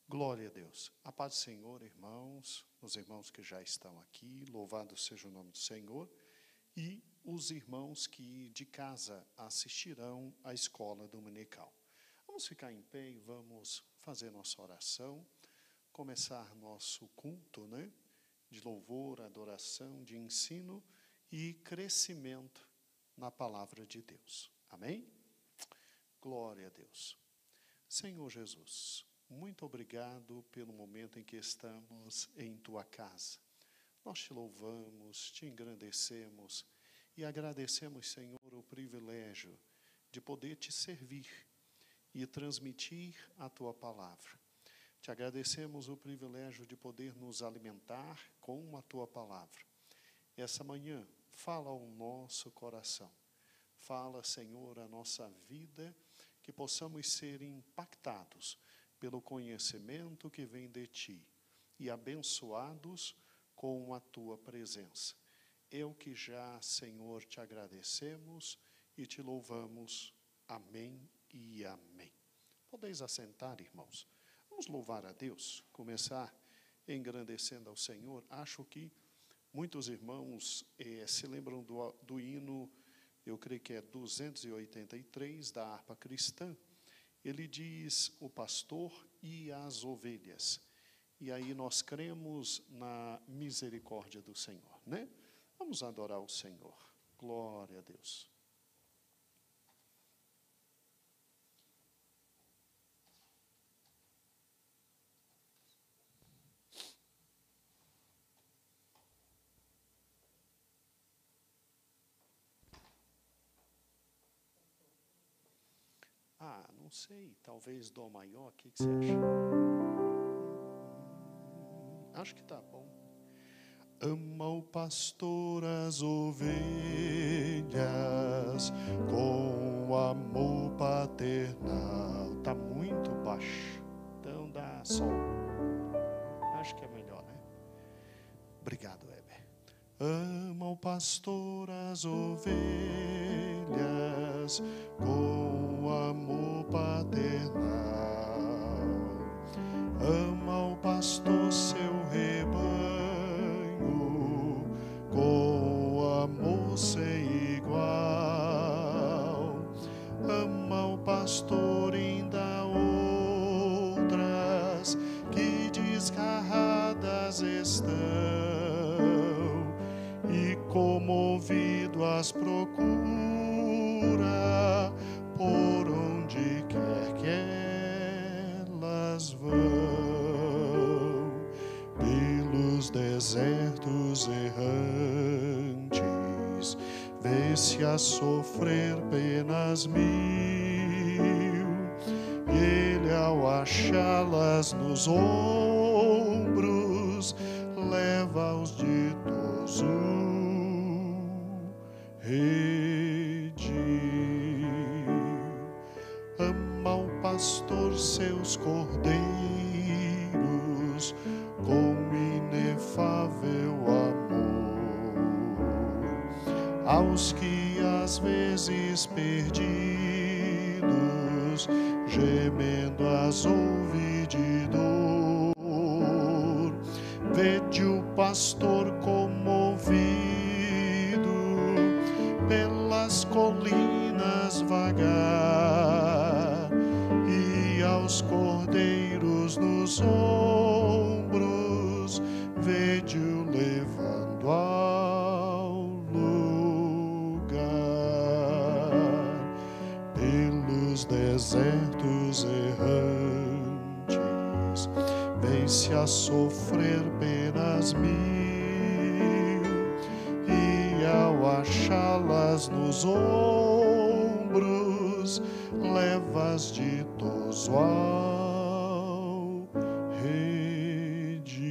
Glória a Deus. A paz do Senhor, irmãos, os irmãos que já estão aqui, louvado seja o nome do Senhor, e os irmãos que de casa assistirão à escola dominical. Vamos ficar em pé e vamos fazer nossa oração, começar nosso culto, de louvor, adoração, de ensino e crescimento na palavra de Deus. Amém? Glória a Deus. Senhor Jesus, muito obrigado pelo momento em que estamos em Tua casa. Nós Te louvamos, Te engrandecemos e agradecemos, Senhor, o privilégio de poder Te servir e transmitir a Tua palavra. Te agradecemos o privilégio de poder nos alimentar com a Tua palavra. Essa manhã, fala ao nosso coração. Fala, Senhor, a nossa vida, que possamos ser impactados pelo conhecimento que vem de Ti e abençoados com a Tua presença. É o que já, Senhor, Te agradecemos e Te louvamos. Amém e amém. Podeis assentar, irmãos. Vamos louvar a Deus, começar engrandecendo ao Senhor. Acho que muitos irmãos se lembram do hino, eu creio que é 283, da harpa cristã. Ele diz, o pastor e as ovelhas. E aí nós cremos na misericórdia do Senhor, Vamos adorar o Senhor. Glória a Deus. Não sei, talvez dó maior, o que você acha? Acho que tá bom. Ama o pastor as ovelhas com amor paternal. Tá muito baixo, então dá sol. Acho que é melhor, Obrigado, Heber. Ama o pastor as ovelhas com amor paternal. Ama o pastor seu rebanho com amor sem igual. Ama o pastor ainda outras que desgarradas estão e comovido as procura por onde quer que elas vão. Pelos desertos errantes, vê-se a sofrer penas mil, e ele ao achá-las nos ombros leva-os ditoso redil. Ama o pastor seus cordeiros com inefável amor, aos que às vezes perdidos, gemendo as ouve de dor. Vede o pastor comovido pelas colinas vagar, e aos cordeiros nos ombros vede-o levando ao lugar. Pelos desertos errantes, vem-se a sofrer penas mil, e ao achá-las nos ombros levas ditoso ao redil.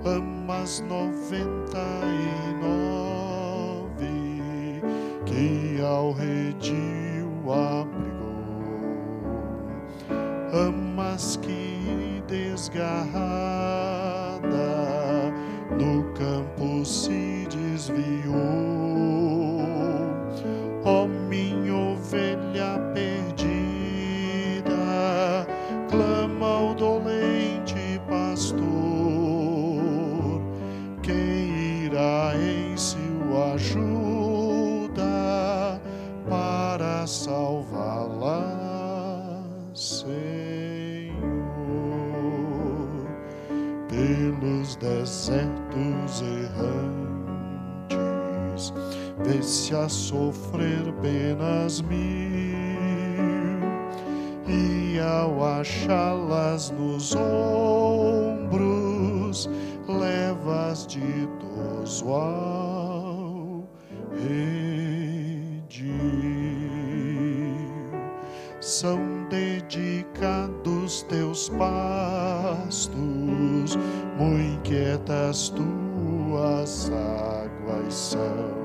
Amas 99 que ao redil abrigou, amas que desgarrada no campo se desviou. Ó minha ovelha perdida, para salvá-la, Senhor, pelos desertos errantes, vê-se a sofrer penas mil, e ao achá-las nos ombros, levas ditoso ao redil. São dedicados teus pastos, muito quietas tuas águas são.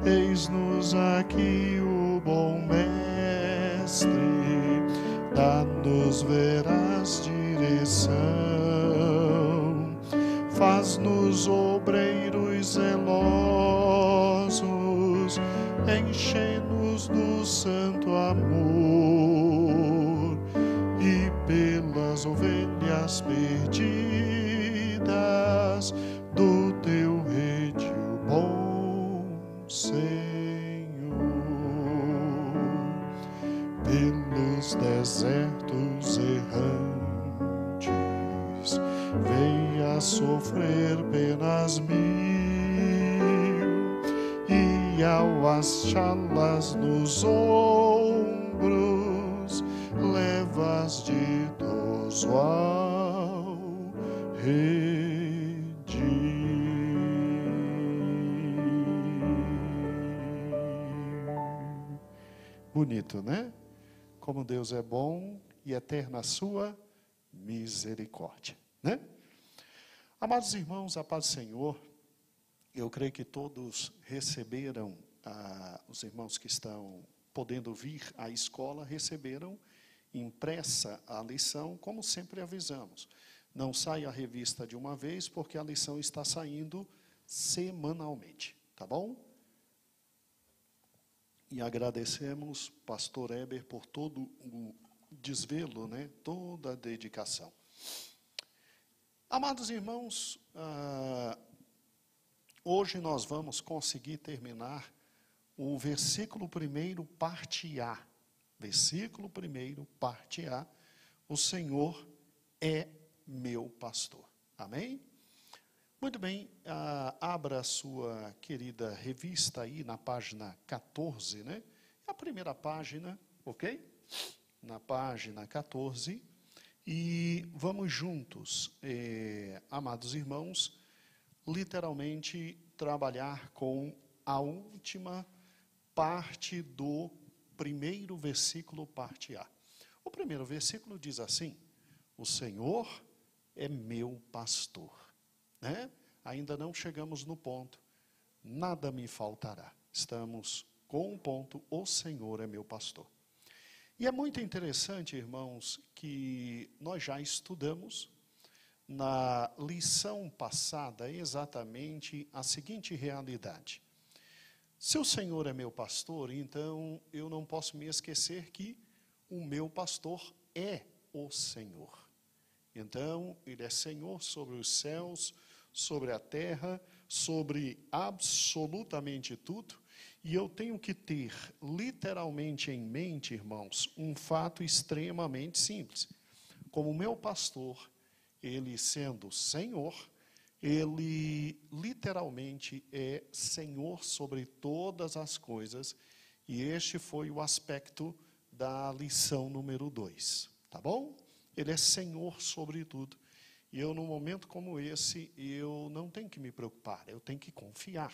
Eis-nos aqui o bom mestre, dá-nos veraz direção, faz-nos obreiros zelosos, enche-nos do santo amor, e pelas ovelhas perdidas do teu redil, bom Senhor, pelos desertos errantes, veio a sofrer penas mil, e ao achá-las nos ombros, levas ditoso ao redil. Bonito, né? Como Deus é bom e eterna a sua misericórdia, né? Amados irmãos, a paz do Senhor, eu creio que todos receberam, os irmãos que estão podendo vir à escola, receberam impressa a lição, como sempre avisamos. Não sai a revista de uma vez, porque a lição está saindo semanalmente, tá bom? E agradecemos, pastor Heber, por todo o desvelo, né? Toda a dedicação. Amados irmãos, hoje nós vamos conseguir terminar o versículo 1, parte A. Versículo 1, parte A. O Senhor é meu pastor. Amém? Muito bem, abra a sua querida revista aí na página 14, né? A primeira página, ok? Na página 14. E vamos juntos, amados irmãos, literalmente trabalhar com a última parte do primeiro versículo, parte A. O primeiro versículo diz assim: o Senhor é meu pastor. Né? Ainda não chegamos no ponto, nada me faltará. Estamos com o ponto, o Senhor é meu pastor. E é muito interessante, irmãos, que nós já estudamos na lição passada exatamente a seguinte realidade. Se o Senhor é meu pastor, então eu não posso me esquecer que o meu pastor é o Senhor. Então, Ele é Senhor sobre os céus, sobre a terra, sobre absolutamente tudo. E eu tenho que ter literalmente em mente, irmãos, um fato extremamente simples. Como meu pastor, Ele sendo Senhor, Ele literalmente é Senhor sobre todas as coisas. E este foi o aspecto da lição número 2, tá bom? Ele é Senhor sobre tudo. E eu, num momento como esse, eu não tenho que me preocupar, eu tenho que confiar.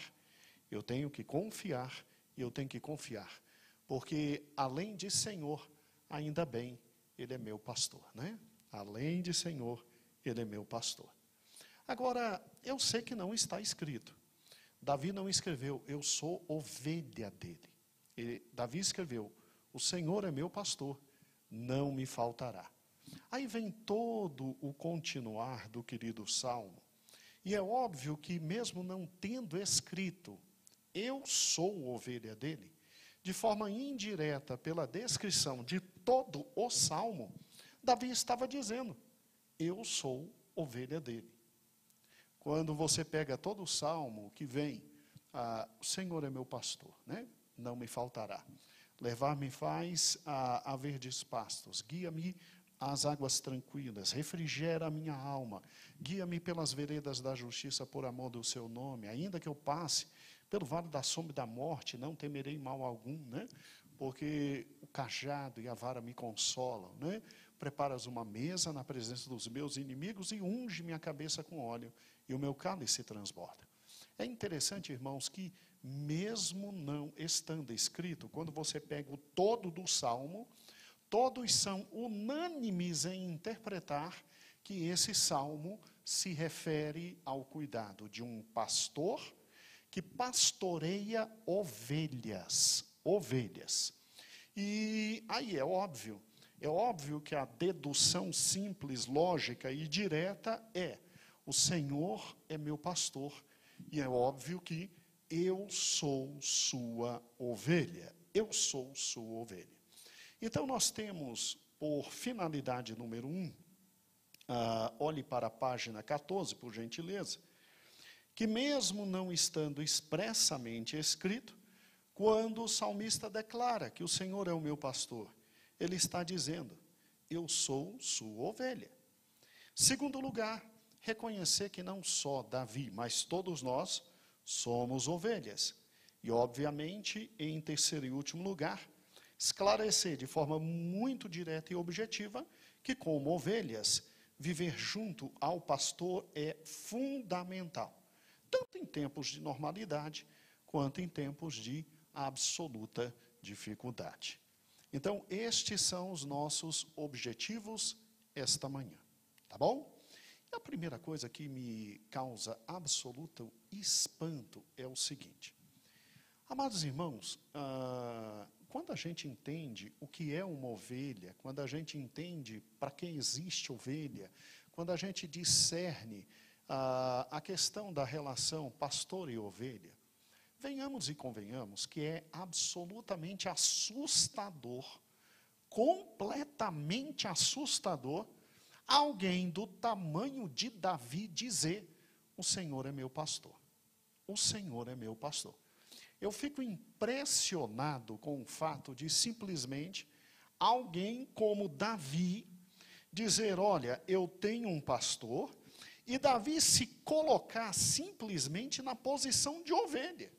Eu tenho que confiar, e eu tenho que confiar. Porque, além de Senhor, ainda bem, Ele é meu pastor, né? Além de Senhor, Ele é meu pastor. Agora, eu sei que não está escrito. Davi não escreveu, eu sou ovelha dele. Davi escreveu, o Senhor é meu pastor, não me faltará. Aí vem todo o continuar do querido Salmo. E é óbvio que mesmo não tendo escrito, eu sou ovelha dele, de forma indireta, pela descrição de todo o Salmo, Davi estava dizendo, eu sou ovelha dele. Quando você pega todo o Salmo que vem, o Senhor é meu pastor, né? Não me faltará. Levar-me faz a verdes pastos. Guia-me às águas tranquilas. Refrigera a minha alma. Guia-me pelas veredas da justiça por amor do seu nome. Ainda que eu passe pelo vale da sombra e da morte, não temerei mal algum, né? Porque o cajado e a vara me consolam, né? Preparas uma mesa na presença dos meus inimigos e unge minha cabeça com óleo, e o meu cálice transborda. É interessante, irmãos, que mesmo não estando escrito, quando você pega o todo do Salmo, todos são unânimes em interpretar que esse Salmo se refere ao cuidado de um pastor que pastoreia ovelhas. E aí é óbvio que a dedução simples, lógica e direta é: o Senhor é meu pastor, e é óbvio que eu sou sua ovelha. Eu sou sua ovelha. Então, nós temos, por finalidade número 1, olhe para a página 14, por gentileza, que mesmo não estando expressamente escrito, quando o salmista declara que o Senhor é o meu pastor, ele está dizendo: eu sou sua ovelha. Segundo lugar, reconhecer que não só Davi, mas todos nós somos ovelhas. E, obviamente, em terceiro e último lugar, esclarecer de forma muito direta e objetiva que, como ovelhas, viver junto ao pastor é fundamental, tanto em tempos de normalidade, quanto em tempos de absoluta dificuldade. Então, estes são os nossos objetivos esta manhã, tá bom? E a primeira coisa que me causa absoluto espanto é o seguinte: amados irmãos, quando a gente entende o que é uma ovelha, quando a gente entende para quem existe ovelha, quando a gente discerne a questão da relação pastor e ovelha, venhamos e convenhamos que é absolutamente assustador, completamente assustador, alguém do tamanho de Davi dizer: o Senhor é meu pastor. O Senhor é meu pastor. Eu fico impressionado com o fato de simplesmente alguém como Davi dizer: olha, eu tenho um pastor, e Davi se colocar simplesmente na posição de ovelha.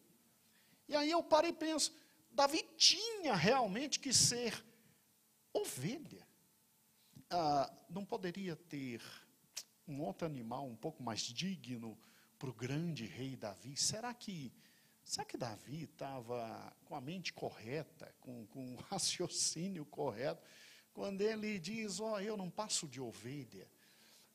E aí eu paro e penso: Davi tinha realmente que ser ovelha. Não poderia ter um outro animal um pouco mais digno para o grande rei Davi? Será que Davi estava com a mente correta, com o raciocínio correto, quando ele diz: eu não passo de ovelha?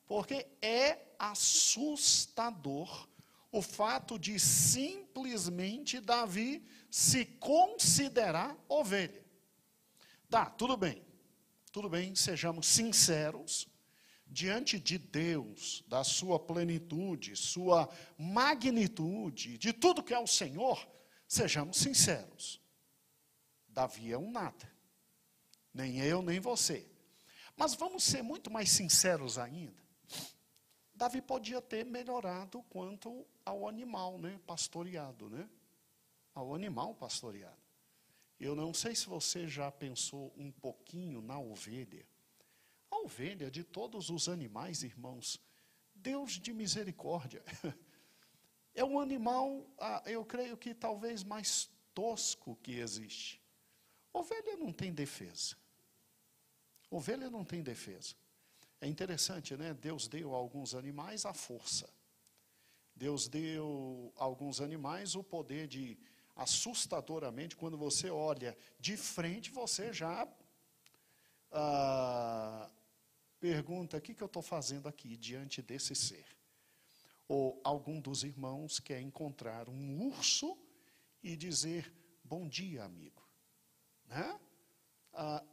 Porque é assustador o fato de simplesmente Davi se considerar ovelha. Tá, tudo bem, sejamos sinceros, diante de Deus, da sua plenitude, sua magnitude, de tudo que é o Senhor, sejamos sinceros. Davi é um nada, nem eu, nem você. Mas vamos ser muito mais sinceros ainda. Davi podia ter melhorado quanto ao animal, né, pastoreado, né? Ao animal pastoreado. Eu não sei se você já pensou um pouquinho na ovelha. A ovelha, de todos os animais, irmãos, Deus de misericórdia, é um animal, eu creio que talvez mais tosco que existe. Ovelha não tem defesa. Ovelha não tem defesa. É interessante, né? Deus deu a alguns animais a força. Deus deu a alguns animais o poder de, assustadoramente, quando você olha de frente, você já pergunta: o que eu estou fazendo aqui diante desse ser? Ou algum dos irmãos quer encontrar um urso e dizer: bom dia, amigo. Né?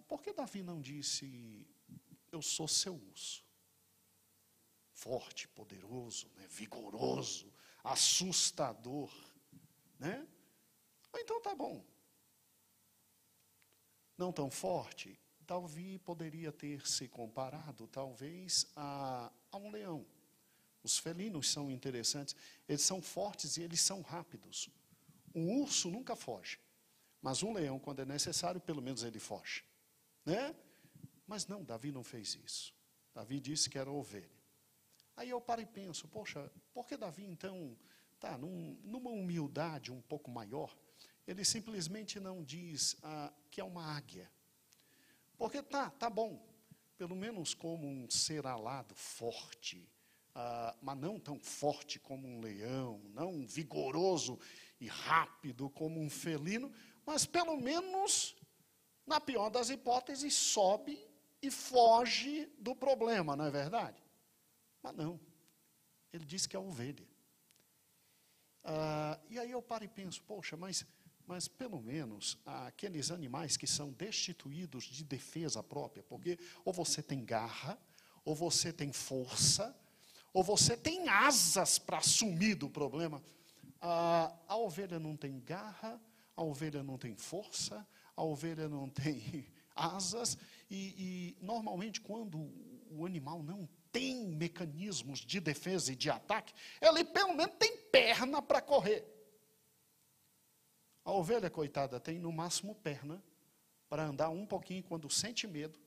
Por que Davi não disse: eu sou seu urso? Forte, poderoso, né? Vigoroso, assustador. Né? Ou então tá bom. Não tão forte, Davi poderia ter se comparado, talvez, a um leão. Os felinos são interessantes, eles são fortes e eles são rápidos. Um urso nunca foge. Mas um leão, quando é necessário, pelo menos ele foge. Né? Mas não, Davi não fez isso. Davi disse que era ovelha. Aí eu paro e penso, poxa, por que Davi então está numa humildade um pouco maior? Ele simplesmente não diz que é uma águia. Porque tá bom, pelo menos como um ser alado forte, mas não tão forte como um leão, não vigoroso e rápido como um felino, mas pelo menos, na pior das hipóteses, sobe e foge do problema, não é verdade? Mas não, ele diz que é ovelha. E aí eu paro e penso, poxa, mas pelo menos aqueles animais que são destituídos de defesa própria, porque ou você tem garra, ou você tem força, ou você tem asas para assumir do problema. A ovelha não tem garra, a ovelha não tem força, a ovelha não tem asas, e normalmente quando o animal não tem mecanismos de defesa e de ataque, ele pelo menos tem perna para correr. A ovelha, coitada, tem no máximo perna para andar um pouquinho. Quando sente medo,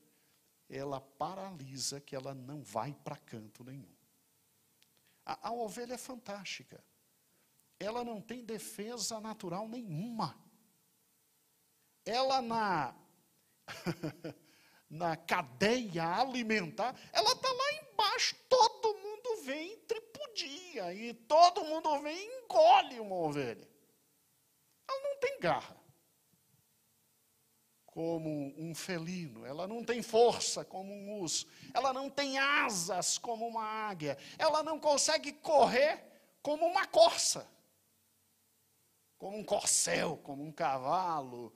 ela paralisa, que ela não vai para canto nenhum. A ovelha é fantástica. Ela não tem defesa natural nenhuma. Ela na cadeia alimentar, ela está lá embaixo, todo mundo vem e tripudia, e todo mundo vem e engole uma ovelha. Ela não tem garra, como um felino, ela não tem força como um urso, ela não tem asas como uma águia, ela não consegue correr como uma corça, como um corcel, como um cavalo,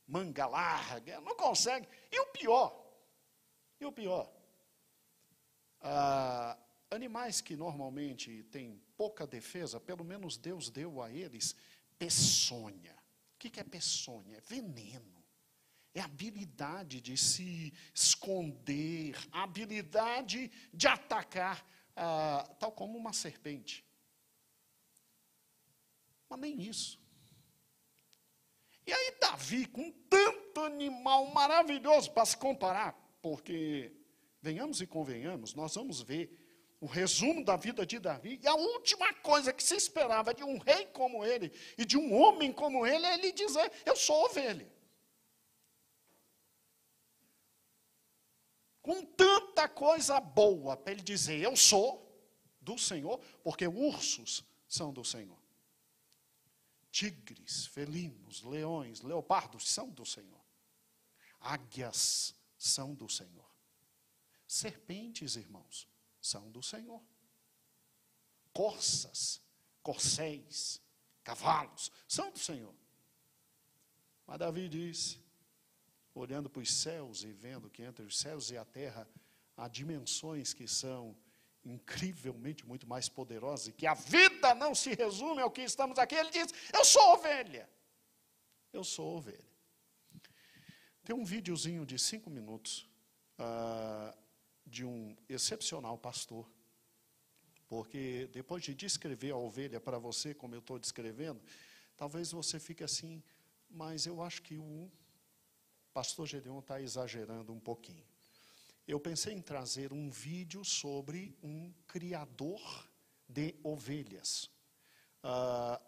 manga larga, não consegue. E o pior, animais que normalmente têm pouca defesa, pelo menos Deus deu a eles peçonha. O que é peçonha? É veneno. É a habilidade de se esconder, a habilidade de atacar, tal como uma serpente. Mas nem isso. E aí Davi, com tanto animal maravilhoso para se comparar, porque, venhamos e convenhamos, nós vamos ver o resumo da vida de Davi, e a última coisa que se esperava de um rei como ele, e de um homem como ele, é ele dizer, eu sou ovelha. Com tanta coisa boa para ele dizer, eu sou do Senhor, porque ursos são do Senhor. Tigres, felinos, leões, leopardos são do Senhor. Águias são do Senhor. Serpentes, irmãos, são do Senhor. Corças, corcéis, cavalos, são do Senhor. Mas Davi diz, olhando para os céus e vendo que entre os céus e a terra há dimensões que são incrivelmente muito mais poderosas, e que a vida não se resume ao que estamos aqui, ele diz, eu sou ovelha. Eu sou ovelha. Tem um videozinho de 5 minutos de um excepcional pastor, porque depois de descrever a ovelha para você, como eu estou descrevendo, talvez você fique assim, mas eu acho que o pastor Gedeon está exagerando um pouquinho. Eu pensei em trazer um vídeo sobre um criador de ovelhas.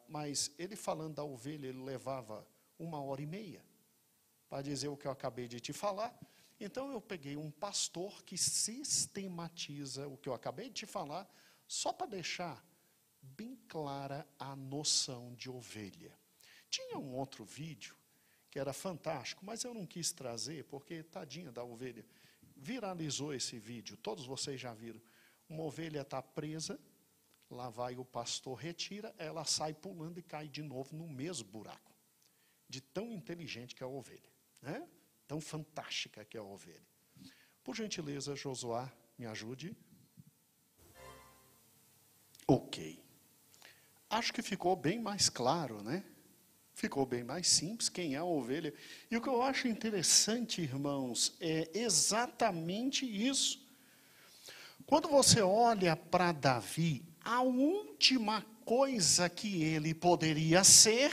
Mas ele falando da ovelha, ele levava 1h30 para dizer o que eu acabei de te falar. Então eu peguei um pastor que sistematiza o que eu acabei de te falar, só para deixar bem clara a noção de ovelha. Tinha um outro vídeo que era fantástico, mas eu não quis trazer, porque tadinha da ovelha. Viralizou esse vídeo, todos vocês já viram. Uma ovelha está presa, lá vai o pastor, retira, ela sai pulando e cai de novo no mesmo buraco. De tão inteligente que é a ovelha, né? Tão fantástica que é a ovelha. Por gentileza, Josué, me ajude. Ok. Acho que ficou bem mais claro, né? Ficou bem mais simples, quem é a ovelha. E o que eu acho interessante, irmãos, é exatamente isso. Quando você olha para Davi, a última coisa que ele poderia ser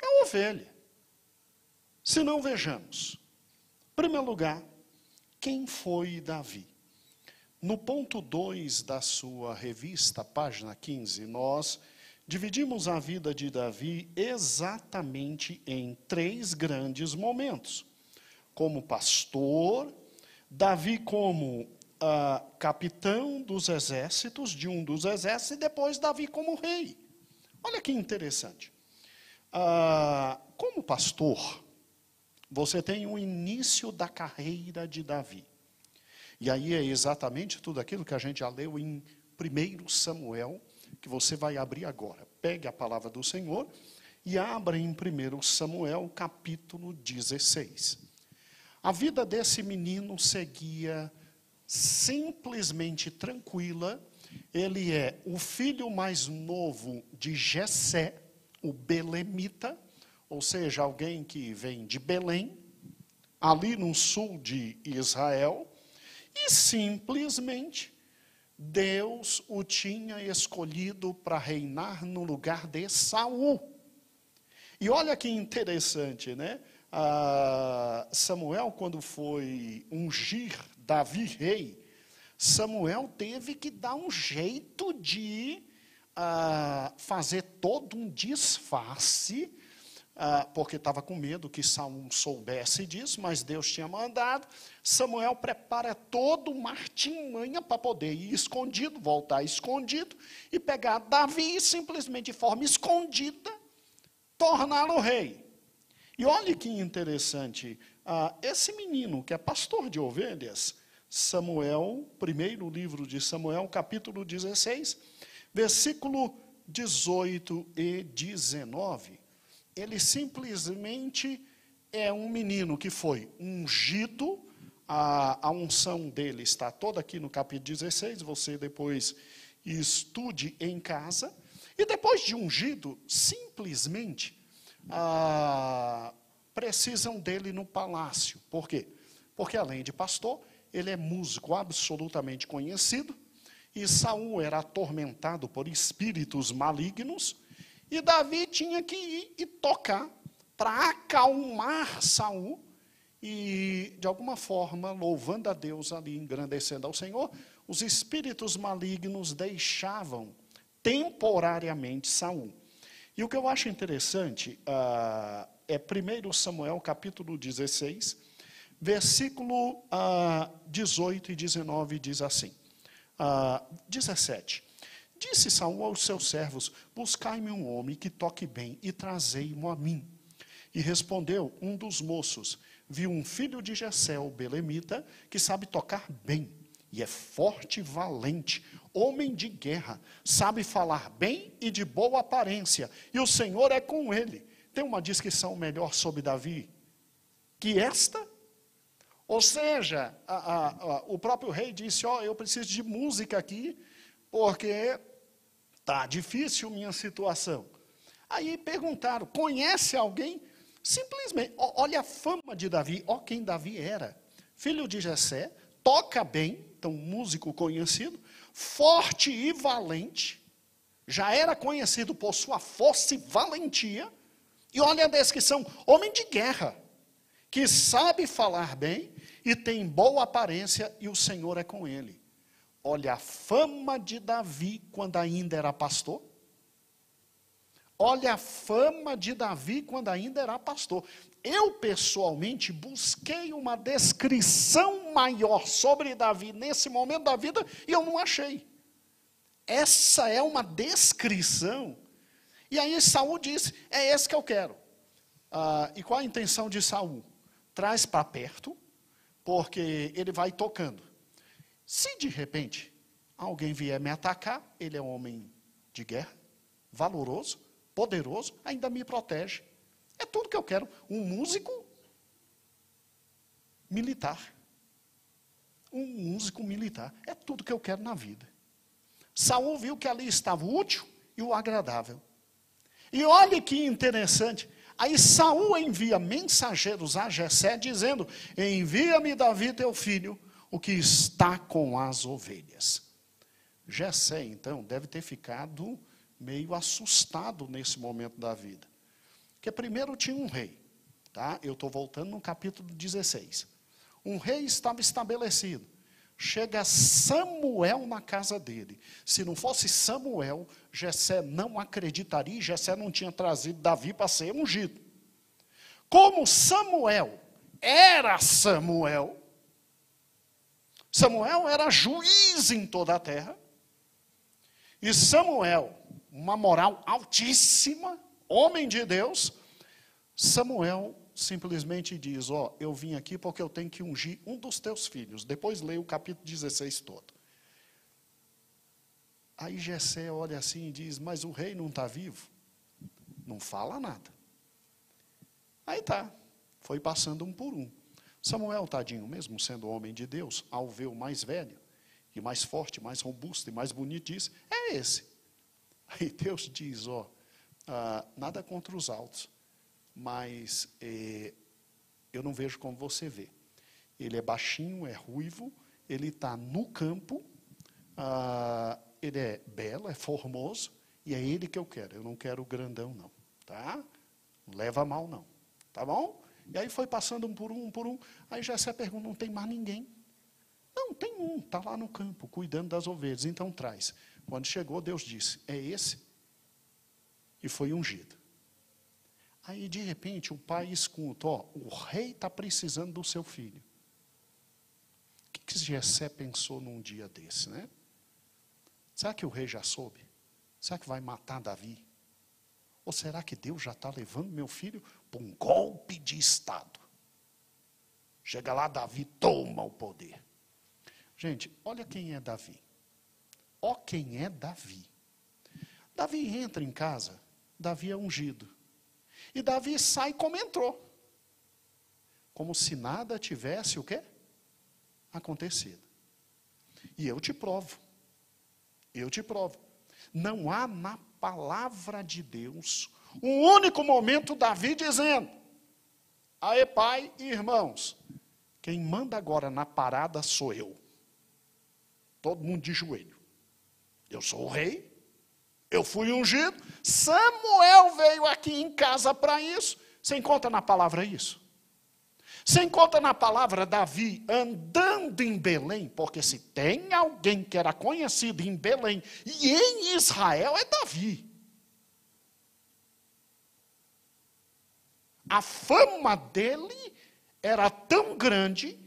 é a ovelha. Se não, vejamos. Em primeiro lugar, quem foi Davi? No ponto 2 da sua revista, página 15, nós dividimos a vida de Davi exatamente em 3 grandes momentos. Como pastor, Davi como capitão dos exércitos, de um dos exércitos, e depois Davi como rei. Olha que interessante. Como pastor, você tem o início da carreira de Davi. E aí é exatamente tudo aquilo que a gente já leu em 1 Samuel, que você vai abrir agora. Pegue a palavra do Senhor e abra em 1 Samuel, capítulo 16. A vida desse menino seguia simplesmente tranquila. Ele é o filho mais novo de Jessé, o belemita, ou seja, alguém que vem de Belém, ali no sul de Israel, e simplesmente Deus o tinha escolhido para reinar no lugar de Saul. E olha que interessante, né? Samuel, quando foi ungir Davi rei, Samuel teve que dar um jeito de fazer todo um disfarce, porque estava com medo que Saul soubesse disso, mas Deus tinha mandado. Samuel prepara todo uma artimanha para poder ir escondido, voltar escondido, e pegar Davi e simplesmente de forma escondida, torná-lo rei. E olha que interessante, esse menino que é pastor de ovelhas, Samuel, primeiro livro de Samuel, capítulo 16, versículo 18 e 19, ele simplesmente é um menino que foi ungido, a unção dele está toda aqui no capítulo 16, você depois estude em casa, e depois de ungido, simplesmente precisam dele no palácio. Por quê? Porque além de pastor, ele é músico absolutamente conhecido, e Saul era atormentado por espíritos malignos, e Davi tinha que ir e tocar para acalmar Saul, e de alguma forma, louvando a Deus ali, engrandecendo ao Senhor, os espíritos malignos deixavam temporariamente Saul. E o que eu acho interessante é 1 Samuel, capítulo 16, versículo 18 e 19, diz assim, 17. Disse Saul aos seus servos, buscai-me um homem que toque bem e trazei-mo a mim. E respondeu um dos moços, viu um filho de Jessé, o belemita, que sabe tocar bem, e é forte e valente, homem de guerra, sabe falar bem e de boa aparência, e o Senhor é com ele. Tem uma descrição melhor sobre Davi que esta? Ou seja, o próprio rei disse, eu preciso de música aqui, porque está difícil minha situação. Aí perguntaram, conhece alguém? Simplesmente, olha a fama de Davi, quem Davi era. Filho de Jessé, toca bem, então músico conhecido, forte e valente, já era conhecido por sua força e valentia, e olha a descrição, homem de guerra, que sabe falar bem e tem boa aparência, e o Senhor é com ele. Olha a fama de Davi quando ainda era pastor. Olha a fama de Davi quando ainda era pastor. Eu, pessoalmente, busquei uma descrição maior sobre Davi nesse momento da vida e eu não achei. Essa é uma descrição. E aí Saul disse, é esse que eu quero. E qual a intenção de Saul? Traz para perto, porque ele vai tocando. Se de repente alguém vier me atacar, ele é um homem de guerra, valoroso, poderoso, ainda me protege. É tudo que eu quero. Um músico militar. Um músico militar. É tudo que eu quero na vida. Saul viu que ali estava o útil e o agradável. E olha que interessante. Aí Saul envia mensageiros a Jessé dizendo, envia-me Davi teu filho, o que está com as ovelhas. Jessé, então, deve ter ficado meio assustado nesse momento da vida. Porque primeiro tinha um rei, Tá? Eu estou voltando no capítulo 16. Um rei estava estabelecido. Chega Samuel na casa dele. Se não fosse Samuel, Jessé não acreditaria, e Jessé não tinha trazido Davi para ser ungido. Como Samuel era Samuel, Samuel era juiz em toda a terra, e Samuel, uma moral altíssima, homem de Deus, Samuel simplesmente diz, ó, eu vim aqui porque eu tenho que ungir um dos teus filhos. Depois leia o capítulo 16 todo. Aí Jessé olha assim e diz, mas o rei não está vivo? Não fala nada. Aí tá, foi passando um por um. Samuel, tadinho, mesmo sendo homem de Deus, ao ver o mais velho, e mais forte, mais robusto e mais bonito, diz, é esse. Aí Deus diz, ó, nada contra os altos, mas eu não vejo como você vê. Ele é baixinho, é ruivo, ele está no campo, ele é belo, é formoso, e é ele que eu quero. Eu não quero o grandão, não. Tá? Não leva a mal, não. Tá bom? E aí foi passando um por um. Aí Jessé pergunta, não tem mais ninguém? Não, tem um, está lá no campo, cuidando das ovelhas. Então traz. Quando chegou, Deus disse, é esse? E foi ungido. Aí, de repente, o pai escuta, ó, o rei está precisando do seu filho. O que Jessé pensou num dia desse, né? Será que o rei já soube? Será que vai matar Davi? Ou será que Deus já está levando meu filho para um golpe de Estado? Chega lá, Davi toma o poder. Gente, olha quem é Davi. Ó quem é Davi. Davi entra em casa, Davi é ungido. E Davi sai como entrou. Como se nada tivesse o quê? Acontecido. E eu te provo. Eu te provo. Não há na palavra de Deus um único momento Davi dizendo, aê pai e irmãos, quem manda agora na parada sou eu. Todo mundo de joelho. Eu sou o rei, eu fui ungido, Samuel veio aqui em casa para isso. Você encontra na palavra isso? Você encontra na palavra Davi andando em Belém, porque se tem alguém que era conhecido em Belém e em Israel é Davi. A fama dele era tão grande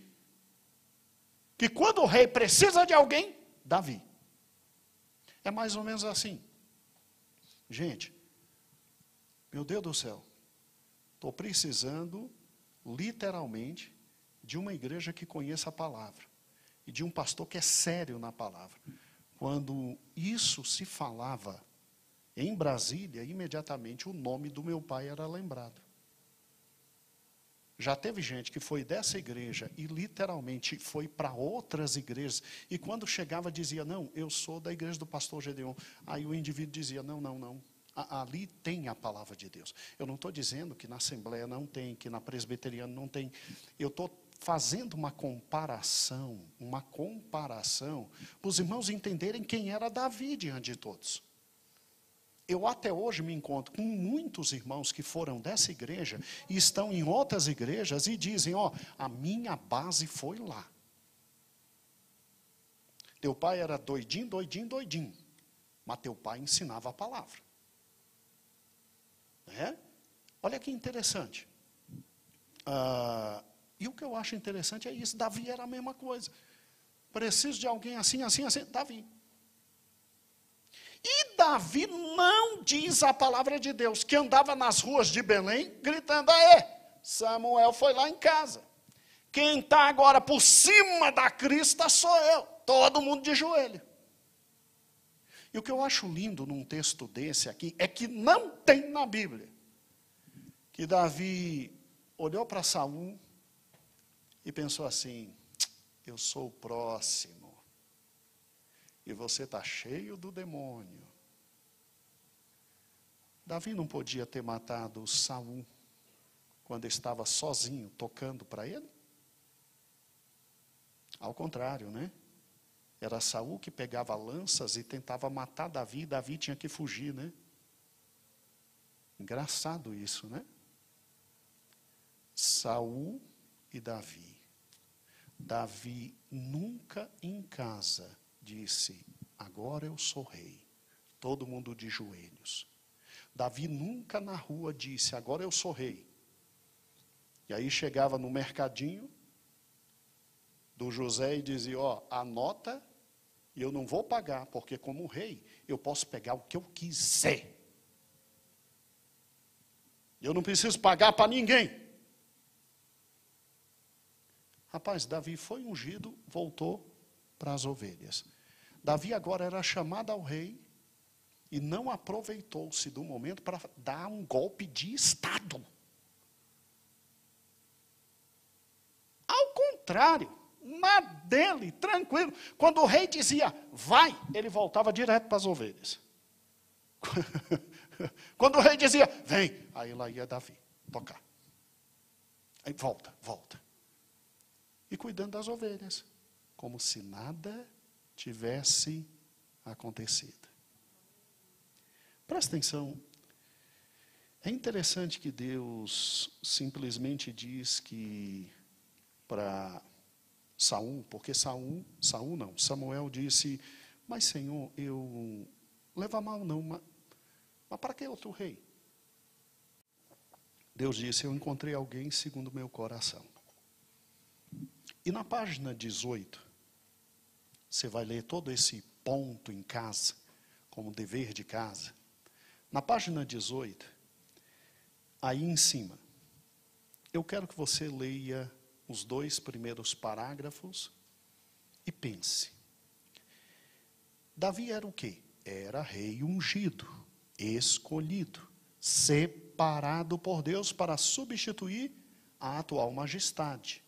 que quando o rei precisa de alguém, Davi. É mais ou menos assim. Gente, meu Deus do céu, estou precisando, literalmente, de uma igreja que conheça a palavra. E de um pastor que é sério na palavra. Quando isso se falava em Brasília, imediatamente o nome do meu pai era lembrado. Já teve gente que foi dessa igreja e literalmente foi para outras igrejas. E quando chegava dizia, não, eu sou da igreja do pastor Gedeon. Aí o indivíduo dizia, não. Ali tem a palavra de Deus. Eu não estou dizendo que na Assembleia não tem, que na Presbiteriana não tem. Eu estou fazendo uma comparação para os irmãos entenderem quem era Davi diante de todos. Eu até hoje me encontro com muitos irmãos que foram dessa igreja e estão em outras igrejas e dizem, ó, a minha base foi lá. Teu pai era doidinho, mas teu pai ensinava a palavra. Né? Olha que interessante. E o que eu acho interessante é isso, Davi era a mesma coisa. Preciso de alguém assim, Davi. E Davi não diz a palavra de Deus, que andava nas ruas de Belém, gritando, aê, Samuel foi lá em casa. Quem está agora por cima da crista sou eu. Todo mundo de joelho. E o que eu acho lindo num texto desse aqui, é que não tem na Bíblia, que Davi olhou para Saul e pensou assim, eu sou o próximo. E você está cheio do demônio. Davi não podia ter matado Saul quando estava sozinho, tocando para ele? Ao contrário, né? Era Saul que pegava lanças e tentava matar Davi, e Davi tinha que fugir, né? Engraçado isso, né? Saul e Davi. Davi nunca em casa disse, agora eu sou rei. Todo mundo de joelhos. Davi nunca na rua disse, agora eu sou rei. E aí chegava no mercadinho do José e dizia, ó, anota, e eu não vou pagar, porque como rei, eu posso pegar o que eu quiser. Eu não preciso pagar para ninguém. Rapaz, Davi foi ungido, voltou para as ovelhas. Davi agora era chamado ao rei e não aproveitou-se do momento para dar um golpe de Estado. Ao contrário, na dele, tranquilo. Quando o rei dizia, vai, ele voltava direto para as ovelhas. Quando o rei dizia, vem, aí lá ia Davi tocar. Aí volta. E cuidando das ovelhas, como se nada tivesse acontecido. Presta atenção. É interessante que Deus simplesmente diz que para Saul, porque Samuel disse, mas Senhor, eu leva mal não, mas para que outro rei? Deus disse, eu encontrei alguém segundo o meu coração. E na página 18, você vai ler todo esse ponto em casa, como dever de casa. Na página 18, aí em cima, eu quero que você leia os 2 primeiros parágrafos e pense. Davi era o quê? Era rei ungido, escolhido, separado por Deus para substituir a atual majestade,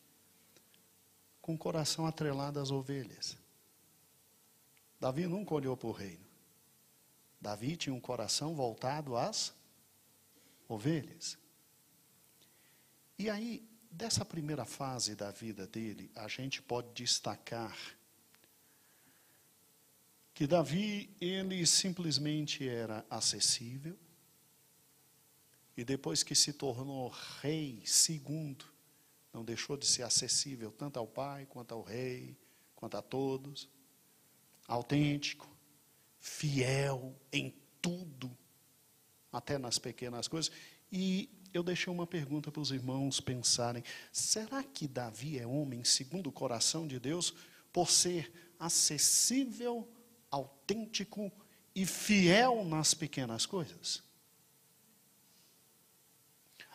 com o coração atrelado às ovelhas. Davi nunca olhou para o reino. Davi tinha um coração voltado às ovelhas. E aí, dessa primeira fase da vida dele, a gente pode destacar que Davi, ele simplesmente era acessível, e depois que se tornou rei segundo, não deixou de ser acessível tanto ao pai, quanto ao rei, quanto a todos, autêntico, fiel em tudo, até nas pequenas coisas. E eu deixei uma pergunta para os irmãos pensarem, será que Davi é homem segundo o coração de Deus, por ser acessível, autêntico e fiel nas pequenas coisas?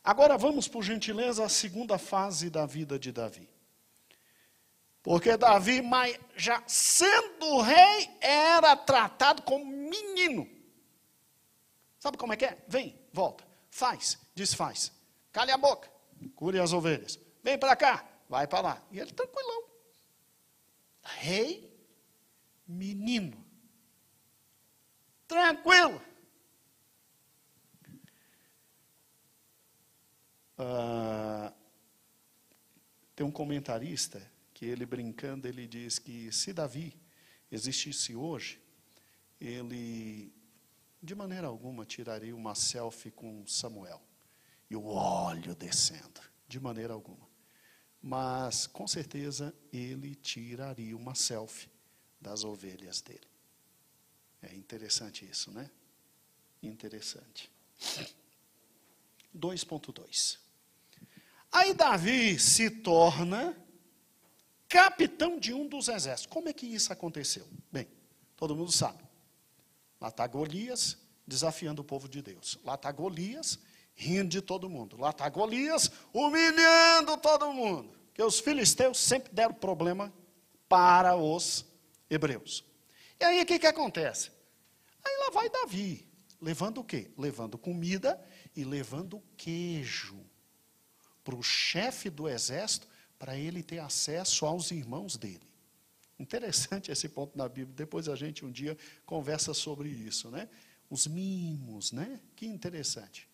Agora vamos, por gentileza, à segunda fase da vida de Davi. Porque Davi, já sendo rei, era tratado como menino. Sabe como é que é? Vem, volta, faz, desfaz. Cale a boca, cure as ovelhas. Vem para cá, vai para lá. E ele tranquilão. Rei, menino. Tranquilo. Tem um comentarista que ele brincando, ele diz que se Davi existisse hoje, ele de maneira alguma tiraria uma selfie com Samuel. E o óleo descendo, de maneira alguma. Mas, com certeza, ele tiraria uma selfie das ovelhas dele. É interessante isso, né? Interessante. 2.2. Aí Davi se torna capitão de um dos exércitos. Como é que isso aconteceu? Bem, todo mundo sabe. Lá está Golias desafiando o povo de Deus. Lá está Golias rindo de todo mundo. Lá está Golias humilhando todo mundo. Porque os filisteus sempre deram problema para os hebreus. E aí o que acontece? Aí lá vai Davi, levando o quê? Levando comida e levando queijo para o chefe do exército, para ele ter acesso aos irmãos dele. Interessante esse ponto na Bíblia, depois a gente um dia conversa sobre isso, né? Os mimos, né? Que interessante.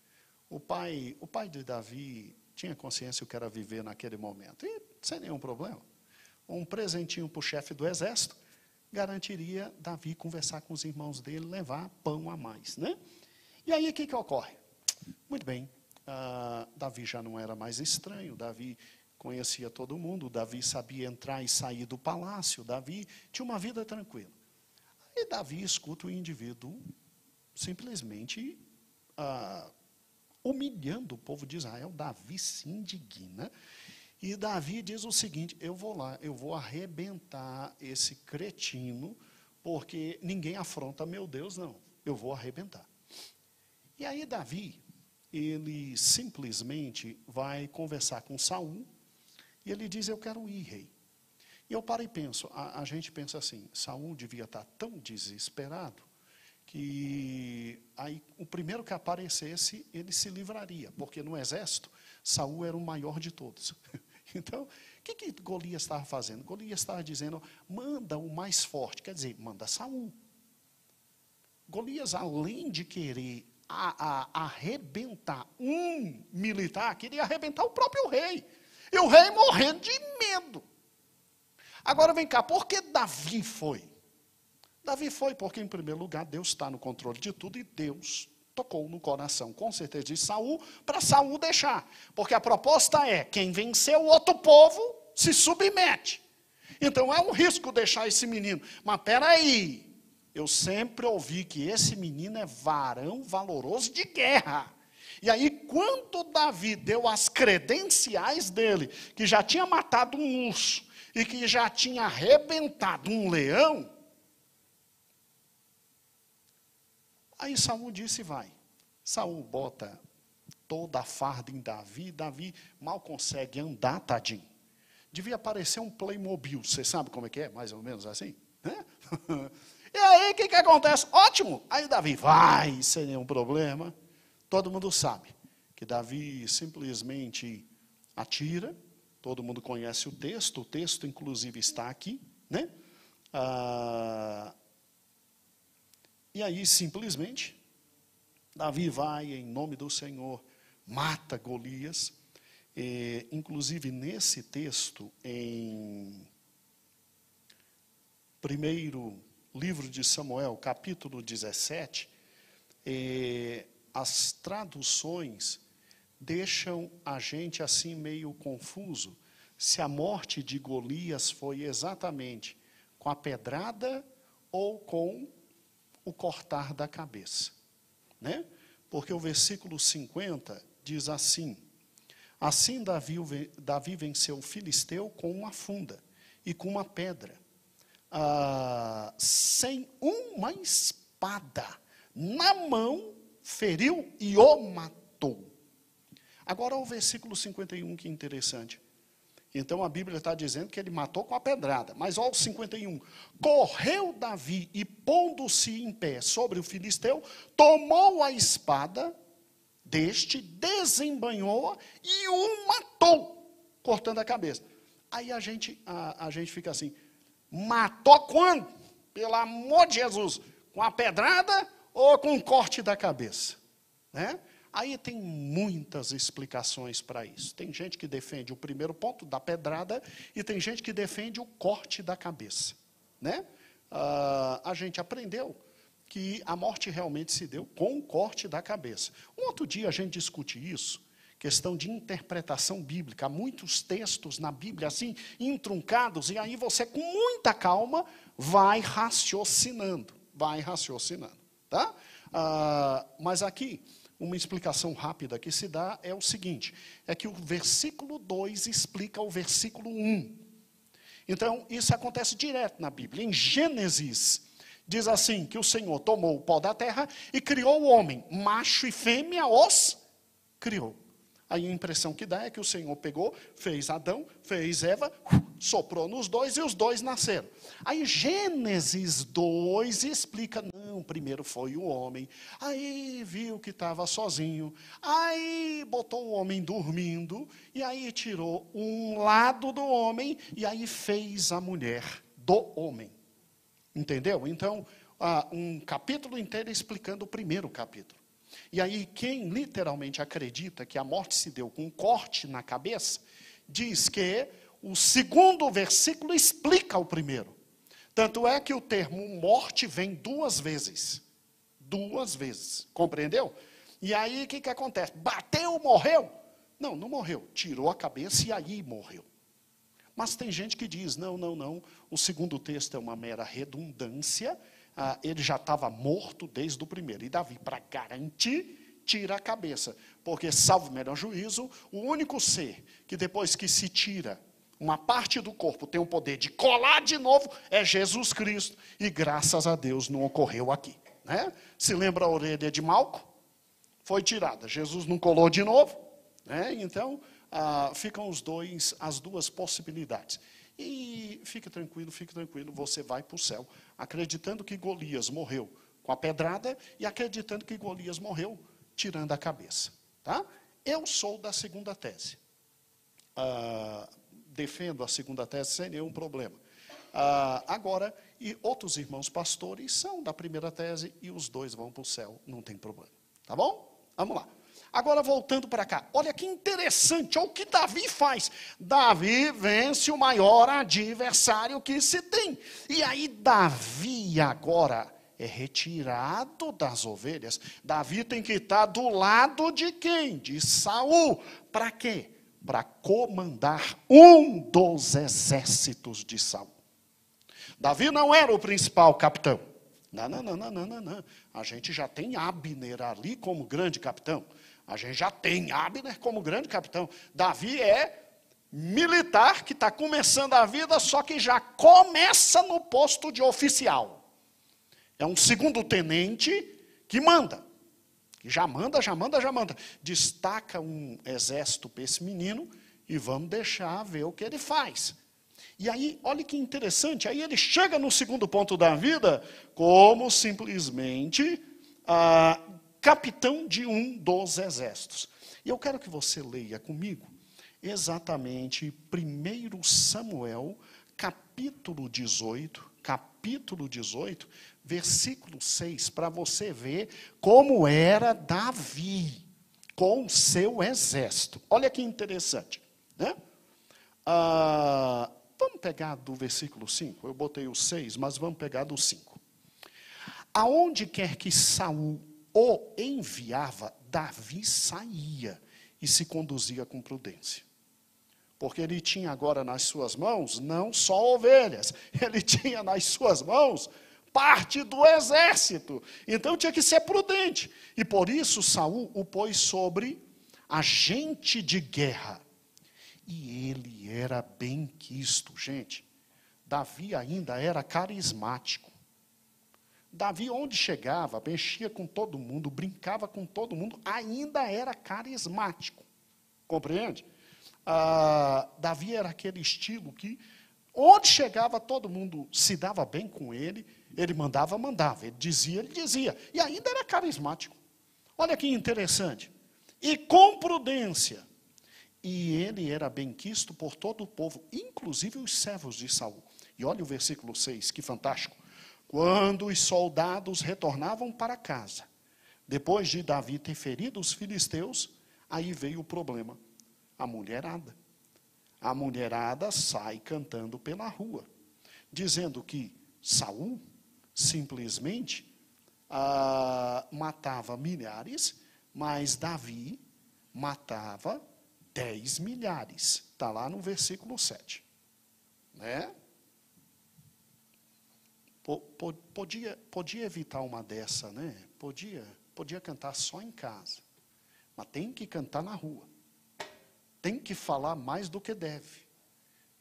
O pai de Davi tinha consciência do que era viver naquele momento, e sem nenhum problema. Um presentinho para o chefe do exército garantiria Davi conversar com os irmãos dele, levar pão a mais, né? E aí o que ocorre? Muito bem, Davi já não era mais estranho, Davi conhecia todo mundo, Davi sabia entrar e sair do palácio, Davi tinha uma vida tranquila. E Davi escuta o indivíduo simplesmente humilhando o povo de Israel. Davi se indigna e Davi diz o seguinte: eu vou lá, eu vou arrebentar esse cretino, porque ninguém afronta meu Deus, não, eu vou arrebentar. E aí Davi, ele simplesmente vai conversar com Saul, e ele diz: eu quero ir, rei. E eu paro e penso, a gente pensa assim, Saul devia estar tão desesperado, que aí o primeiro que aparecesse, ele se livraria, porque no exército, Saul era o maior de todos. Então, o que Golias estava fazendo? Golias estava dizendo: manda o mais forte, quer dizer, manda Saul. Golias, além de querer arrebentar um militar, queria arrebentar o próprio rei. E o rei morrendo de medo. Agora vem cá, por que Davi foi? Davi foi porque, em primeiro lugar, Deus está no controle de tudo e Deus tocou no coração, com certeza, de Saul, para Saul deixar. Porque a proposta é: quem venceu o outro povo se submete. Então é um risco deixar esse menino. Mas peraí, eu sempre ouvi que esse menino é varão valoroso de guerra. E aí, quando Davi deu as credenciais dele, que já tinha matado um urso e que já tinha arrebentado um leão, aí Saul disse: vai. Saul bota toda a farda em Davi, Davi mal consegue andar, tadinho. Devia parecer um Playmobil, você sabe como é que é? Mais ou menos assim. Né? E aí, o que acontece? Ótimo! Aí Davi vai, sem nenhum problema. Todo mundo sabe que Davi simplesmente atira, todo mundo conhece o texto inclusive está aqui, né? E aí simplesmente, Davi vai em nome do Senhor, mata Golias, inclusive nesse texto, em 1º livro de Samuel, capítulo 17, as traduções deixam a gente assim meio confuso, se a morte de Golias foi exatamente com a pedrada ou com o cortar da cabeça, né? Porque o versículo 50 diz assim: assim Davi venceu o filisteu com uma funda e com uma pedra, sem uma espada na mão, feriu e o matou. Agora o versículo 51, que interessante. Então a Bíblia está dizendo que ele matou com a pedrada. Mas olha o 51. Correu Davi e, pondo-se em pé sobre o filisteu, tomou a espada deste, desembanhou-a e o matou, cortando a cabeça. Aí a gente fica assim: matou quando? Pelo amor de Jesus, com a pedrada ou com o corte da cabeça? Né? Aí tem muitas explicações para isso. Tem gente que defende o primeiro ponto, da pedrada, e tem gente que defende o corte da cabeça. Né? A gente aprendeu que a morte realmente se deu com o corte da cabeça. Um outro dia a gente discute isso, questão de interpretação bíblica. Há muitos textos na Bíblia assim, entruncados, e aí você, com muita calma, vai raciocinando. Tá? Mas aqui, uma explicação rápida que se dá é o seguinte: é que o versículo 2 explica o versículo 1. Então, isso acontece direto na Bíblia. Em Gênesis, diz assim, que o Senhor tomou o pó da terra e criou o homem, macho e fêmea os criou. Aí a impressão que dá é que o Senhor pegou, fez Adão, fez Eva, soprou nos dois e os dois nasceram. Aí Gênesis 2 explica: não, primeiro foi o homem, aí viu que estava sozinho, aí botou o homem dormindo, e aí tirou um lado do homem, e aí fez a mulher do homem. Entendeu? Então, um capítulo inteiro explicando o primeiro capítulo. E aí, quem literalmente acredita que a morte se deu com um corte na cabeça, diz que o segundo versículo explica o primeiro. Tanto é que o termo morte vem 2 vezes. 2 vezes. Compreendeu? E aí o que acontece? Bateu, morreu? Não, não morreu. Tirou a cabeça e aí morreu. Mas tem gente que diz, não. O segundo texto é uma mera redundância. Ele já estava morto desde o primeiro. E Davi, para garantir, tira a cabeça. Porque, salvo o melhor juízo, o único ser que depois que se tira uma parte do corpo tem o poder de colar de novo é Jesus Cristo. E graças a Deus não ocorreu aqui. Né? Se lembra a orelha de Malco? Foi tirada. Jesus não colou de novo. Né? Então, ficam as duas possibilidades. E fique tranquilo, você vai para o céu, acreditando que Golias morreu com a pedrada e acreditando que Golias morreu tirando a cabeça. Tá? Eu sou da segunda tese. Defendo a segunda tese sem nenhum problema. Agora, e outros irmãos pastores são da primeira tese e os dois vão para o céu, não tem problema. Tá bom? Vamos lá. Agora, voltando para cá. Olha que interessante, olha o que Davi faz. Davi vence o maior adversário que se tem. E aí, Davi agora é retirado das ovelhas. Davi tem que estar do lado de quem? De Saul. Para quê? Para comandar um dos exércitos de Saul. Davi não era o principal capitão. Não. A gente já tem Abner ali como grande capitão. A gente já tem Abner como grande capitão. Davi é militar que está começando a vida, só que já começa no posto de oficial. É um segundo tenente que manda. Que já manda. Destaca um exército para esse menino e vamos deixar ver o que ele faz. E aí, olha que interessante, aí ele chega no segundo ponto da vida como simplesmente capitão de um dos exércitos. E eu quero que você leia comigo exatamente 1 Samuel, capítulo 18, versículo 6, para você ver como era Davi com o seu exército. Olha que interessante, né? Vamos pegar do versículo 5, eu botei o 6, mas vamos pegar do 5. Aonde quer que Saul o enviava, Davi saía e se conduzia com prudência. Porque ele tinha agora nas suas mãos, não só ovelhas, ele tinha nas suas mãos parte do exército. Então tinha que ser prudente. E por isso Saul o pôs sobre agente de guerra. E ele era benquisto, gente. Davi ainda era carismático. Davi, onde chegava, mexia com todo mundo, brincava com todo mundo, ainda era carismático. Compreende? Davi era aquele estilo que, onde chegava, todo mundo se dava bem com ele, ele mandava, ele dizia, e ainda era carismático. Olha que interessante. E com prudência. E ele era benquisto por todo o povo, inclusive os servos de Saul. E olha o versículo 6, que fantástico. Quando os soldados retornavam para casa, depois de Davi ter ferido os filisteus, aí veio o problema. A mulherada. A mulherada sai cantando pela rua, dizendo que Saul simplesmente matava milhares, mas Davi matava 10 milhares. Está lá no versículo 7. Né? Podia evitar uma dessa, né? Podia cantar só em casa. Mas tem que cantar na rua. Tem que falar mais do que deve.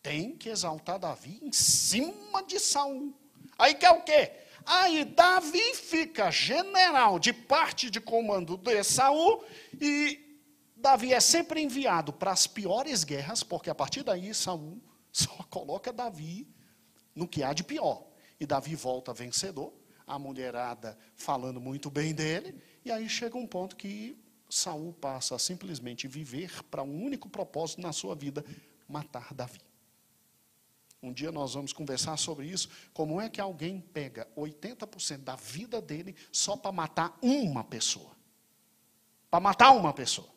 Tem que exaltar Davi em cima de Saul. Aí quer o quê? Aí Davi fica general de parte de comando de Saul e Davi é sempre enviado para as piores guerras, porque a partir daí Saul só coloca Davi no que há de pior. E Davi volta vencedor, a mulherada falando muito bem dele, e aí chega um ponto que Saul passa a simplesmente viver para um único propósito na sua vida, matar Davi. Um dia nós vamos conversar sobre isso, como é que alguém pega 80% da vida dele só para matar uma pessoa. Para matar uma pessoa.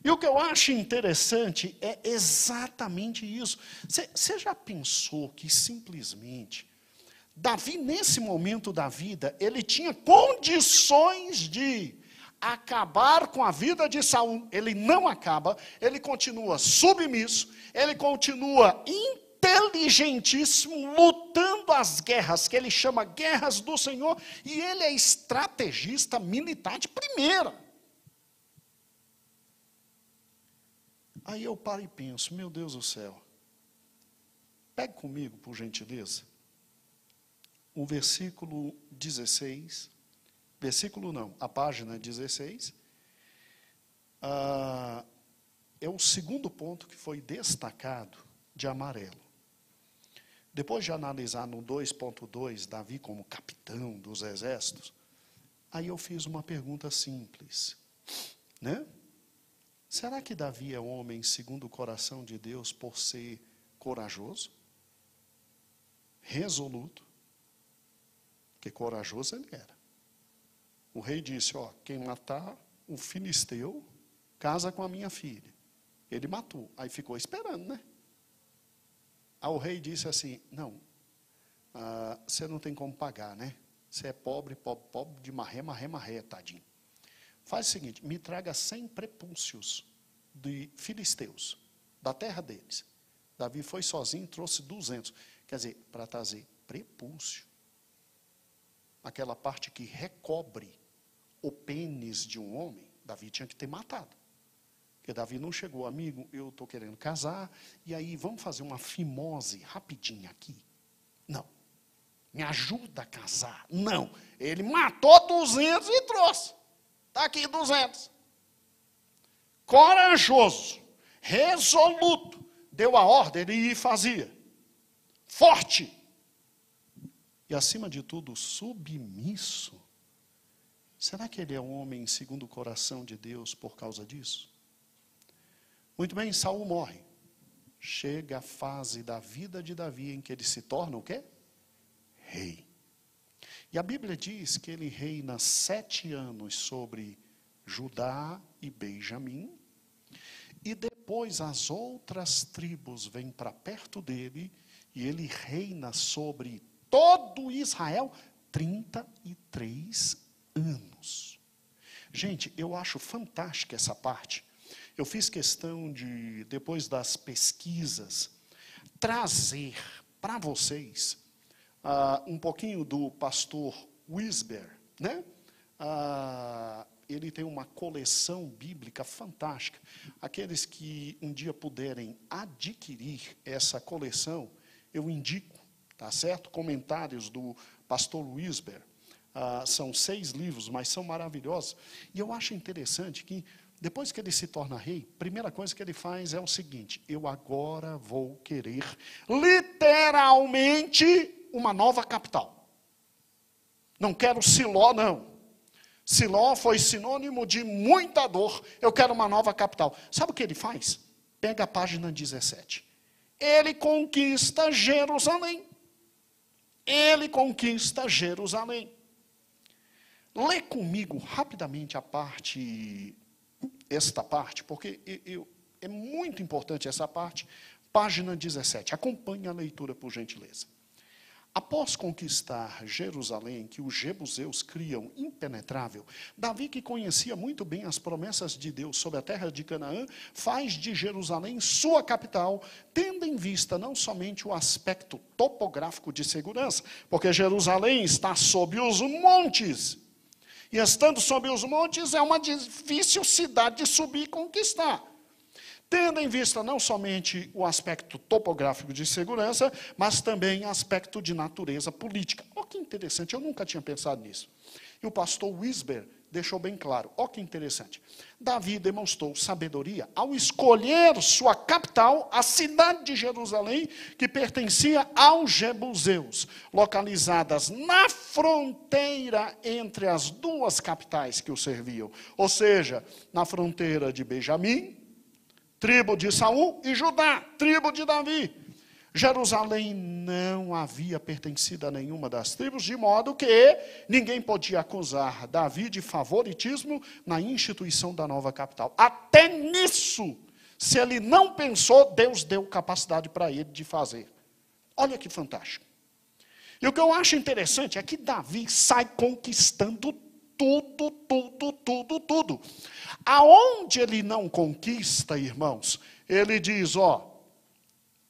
E o que eu acho interessante é exatamente isso. Você já pensou que simplesmente Davi, nesse momento da vida, ele tinha condições de acabar com a vida de Saul. Ele não acaba, ele continua submisso, ele continua inteligentíssimo, lutando as guerras, que ele chama guerras do Senhor, e ele é estrategista militar de primeira. Aí eu paro e penso, meu Deus do céu, pegue comigo, por gentileza, o versículo 16, a página 16, é o segundo ponto que foi destacado de amarelo. Depois de analisar no 2.2, Davi como capitão dos exércitos, aí eu fiz uma pergunta simples, né? Será que Davi é homem segundo o coração de Deus por ser corajoso? Resoluto? Porque corajoso ele era. O rei disse, quem matar o filisteu, casa com a minha filha. Ele matou, aí ficou esperando, né? Aí o rei disse assim, não, você não tem como pagar, né? Você é pobre, pobre, pobre, de marré, tadinho. Faz o seguinte, me traga 100 prepúcios de filisteus, da terra deles. Davi foi sozinho e trouxe 200. Quer dizer, para trazer prepúcio, aquela parte que recobre o pênis de um homem, Davi tinha que ter matado. Porque Davi não chegou, amigo, eu estou querendo casar, e aí vamos fazer uma fimose rapidinho aqui. Não. Me ajuda a casar. Não. Ele matou 200 e trouxe. Está aqui 200. Corajoso, resoluto, deu a ordem, ele ia e fazia. Forte. E acima de tudo, submisso. Será que ele é um homem segundo o coração de Deus por causa disso? Muito bem, Saul morre. Chega a fase da vida de Davi em que ele se torna o quê? Rei. E a Bíblia diz que ele reina 7 anos sobre Judá e Benjamim. E depois as outras tribos vêm para perto dele e ele reina sobre todo Israel 33 anos. Gente, eu acho fantástica essa parte. Eu fiz questão de, depois das pesquisas, trazer para vocês um pouquinho do pastor Wisber, né? Ele tem uma coleção bíblica fantástica. Aqueles que um dia puderem adquirir essa coleção, eu indico, tá certo? Comentários do pastor Wisber. São 6 livros, mas são maravilhosos. E eu acho interessante que, depois que ele se torna rei, a primeira coisa que ele faz é o seguinte, eu agora vou querer, literalmente, uma nova capital. Não quero Siló, não. Siló foi sinônimo de muita dor, eu quero uma nova capital. Sabe o que ele faz? Pega a página 17. Ele conquista Jerusalém. Ele conquista Jerusalém. Lê comigo rapidamente esta parte, porque é muito importante essa parte. Página 17. Acompanhe a leitura, por gentileza. Após conquistar Jerusalém, que os jebuseus criam impenetrável, Davi, que conhecia muito bem as promessas de Deus sobre a terra de Canaã, faz de Jerusalém sua capital, tendo em vista não somente o aspecto topográfico de segurança, porque Jerusalém está sob os montes, e estando sob os montes é uma difícil cidade de subir e conquistar. Tendo em vista não somente o aspecto topográfico de segurança, mas também aspecto de natureza política. Olha que interessante, eu nunca tinha pensado nisso. E o pastor Wisber deixou bem claro, olha que interessante. Davi demonstrou sabedoria ao escolher sua capital, a cidade de Jerusalém, que pertencia aos jebuseus, localizadas na fronteira entre as 2 capitais que o serviam. Ou seja, na fronteira de Benjamim, tribo de Saul, e Judá, tribo de Davi. Jerusalém não havia pertencido a nenhuma das tribos, de modo que ninguém podia acusar Davi de favoritismo na instituição da nova capital. Até nisso, se ele não pensou, Deus deu capacidade para ele de fazer. Olha que fantástico. E o que eu acho interessante é que Davi sai conquistando tudo, tudo, tudo, tudo. Aonde ele não conquista, irmãos, ele diz,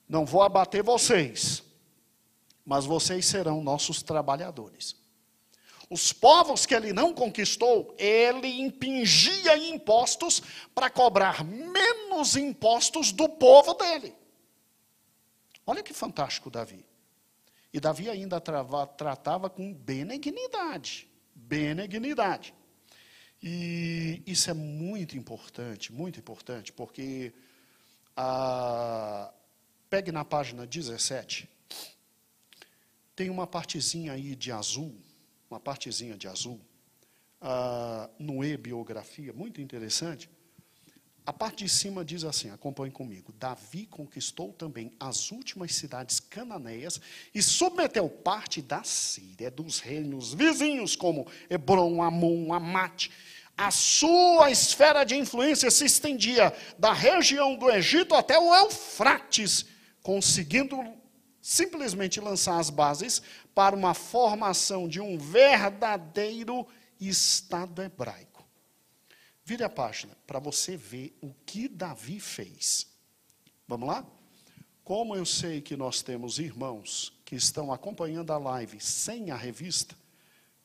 não vou abater vocês, mas vocês serão nossos trabalhadores. Os povos que ele não conquistou, ele impingia impostos para cobrar menos impostos do povo dele. Olha que fantástico Davi. E Davi ainda tratava com benignidade. Benignidade. E isso é muito importante, porque pegue na página 17, tem uma partezinha aí de azul, no e-biografia, muito interessante. A parte de cima diz assim, acompanhe comigo. Davi conquistou também as últimas cidades cananeias e submeteu parte da Síria, dos reinos vizinhos, como Hebrom, Amon, Amate. A sua esfera de influência se estendia da região do Egito até o Eufrates, conseguindo simplesmente lançar as bases para uma formação de um verdadeiro Estado hebraico. Vire a página para você ver o que Davi fez. Vamos lá? Como eu sei que nós temos irmãos que estão acompanhando a live sem a revista,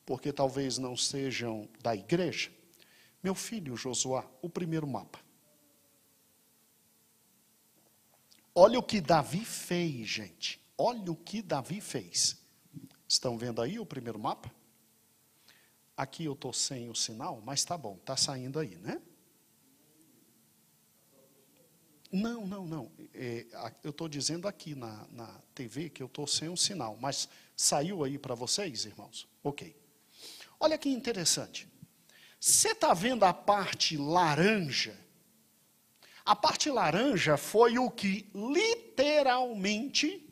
porque talvez não sejam da igreja, meu filho Josuá, o primeiro mapa. Olha o que Davi fez, gente. Olha o que Davi fez. Estão vendo aí o primeiro mapa? Aqui eu estou sem o sinal, mas está bom, está saindo aí, né? Não. Eu estou dizendo aqui na TV que eu estou sem o sinal, mas saiu aí para vocês, irmãos? Ok. Olha que interessante. Você está vendo a parte laranja? A parte laranja foi o que literalmente,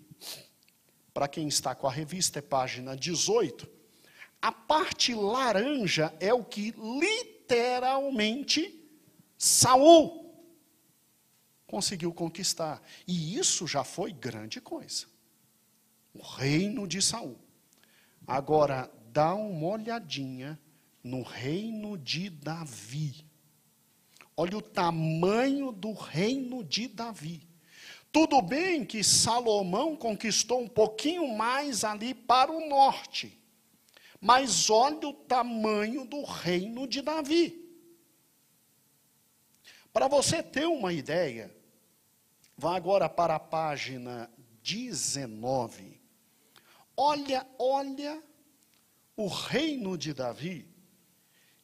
para quem está com a revista, é página 18, a parte laranja é o que literalmente Saul conseguiu conquistar. E isso já foi grande coisa. O reino de Saul. Agora, dá uma olhadinha no reino de Davi. Olha o tamanho do reino de Davi. Tudo bem que Salomão conquistou um pouquinho mais ali para o norte. Mas olha o tamanho do reino de Davi. Para você ter uma ideia, vá agora para a página 19. Olha o reino de Davi.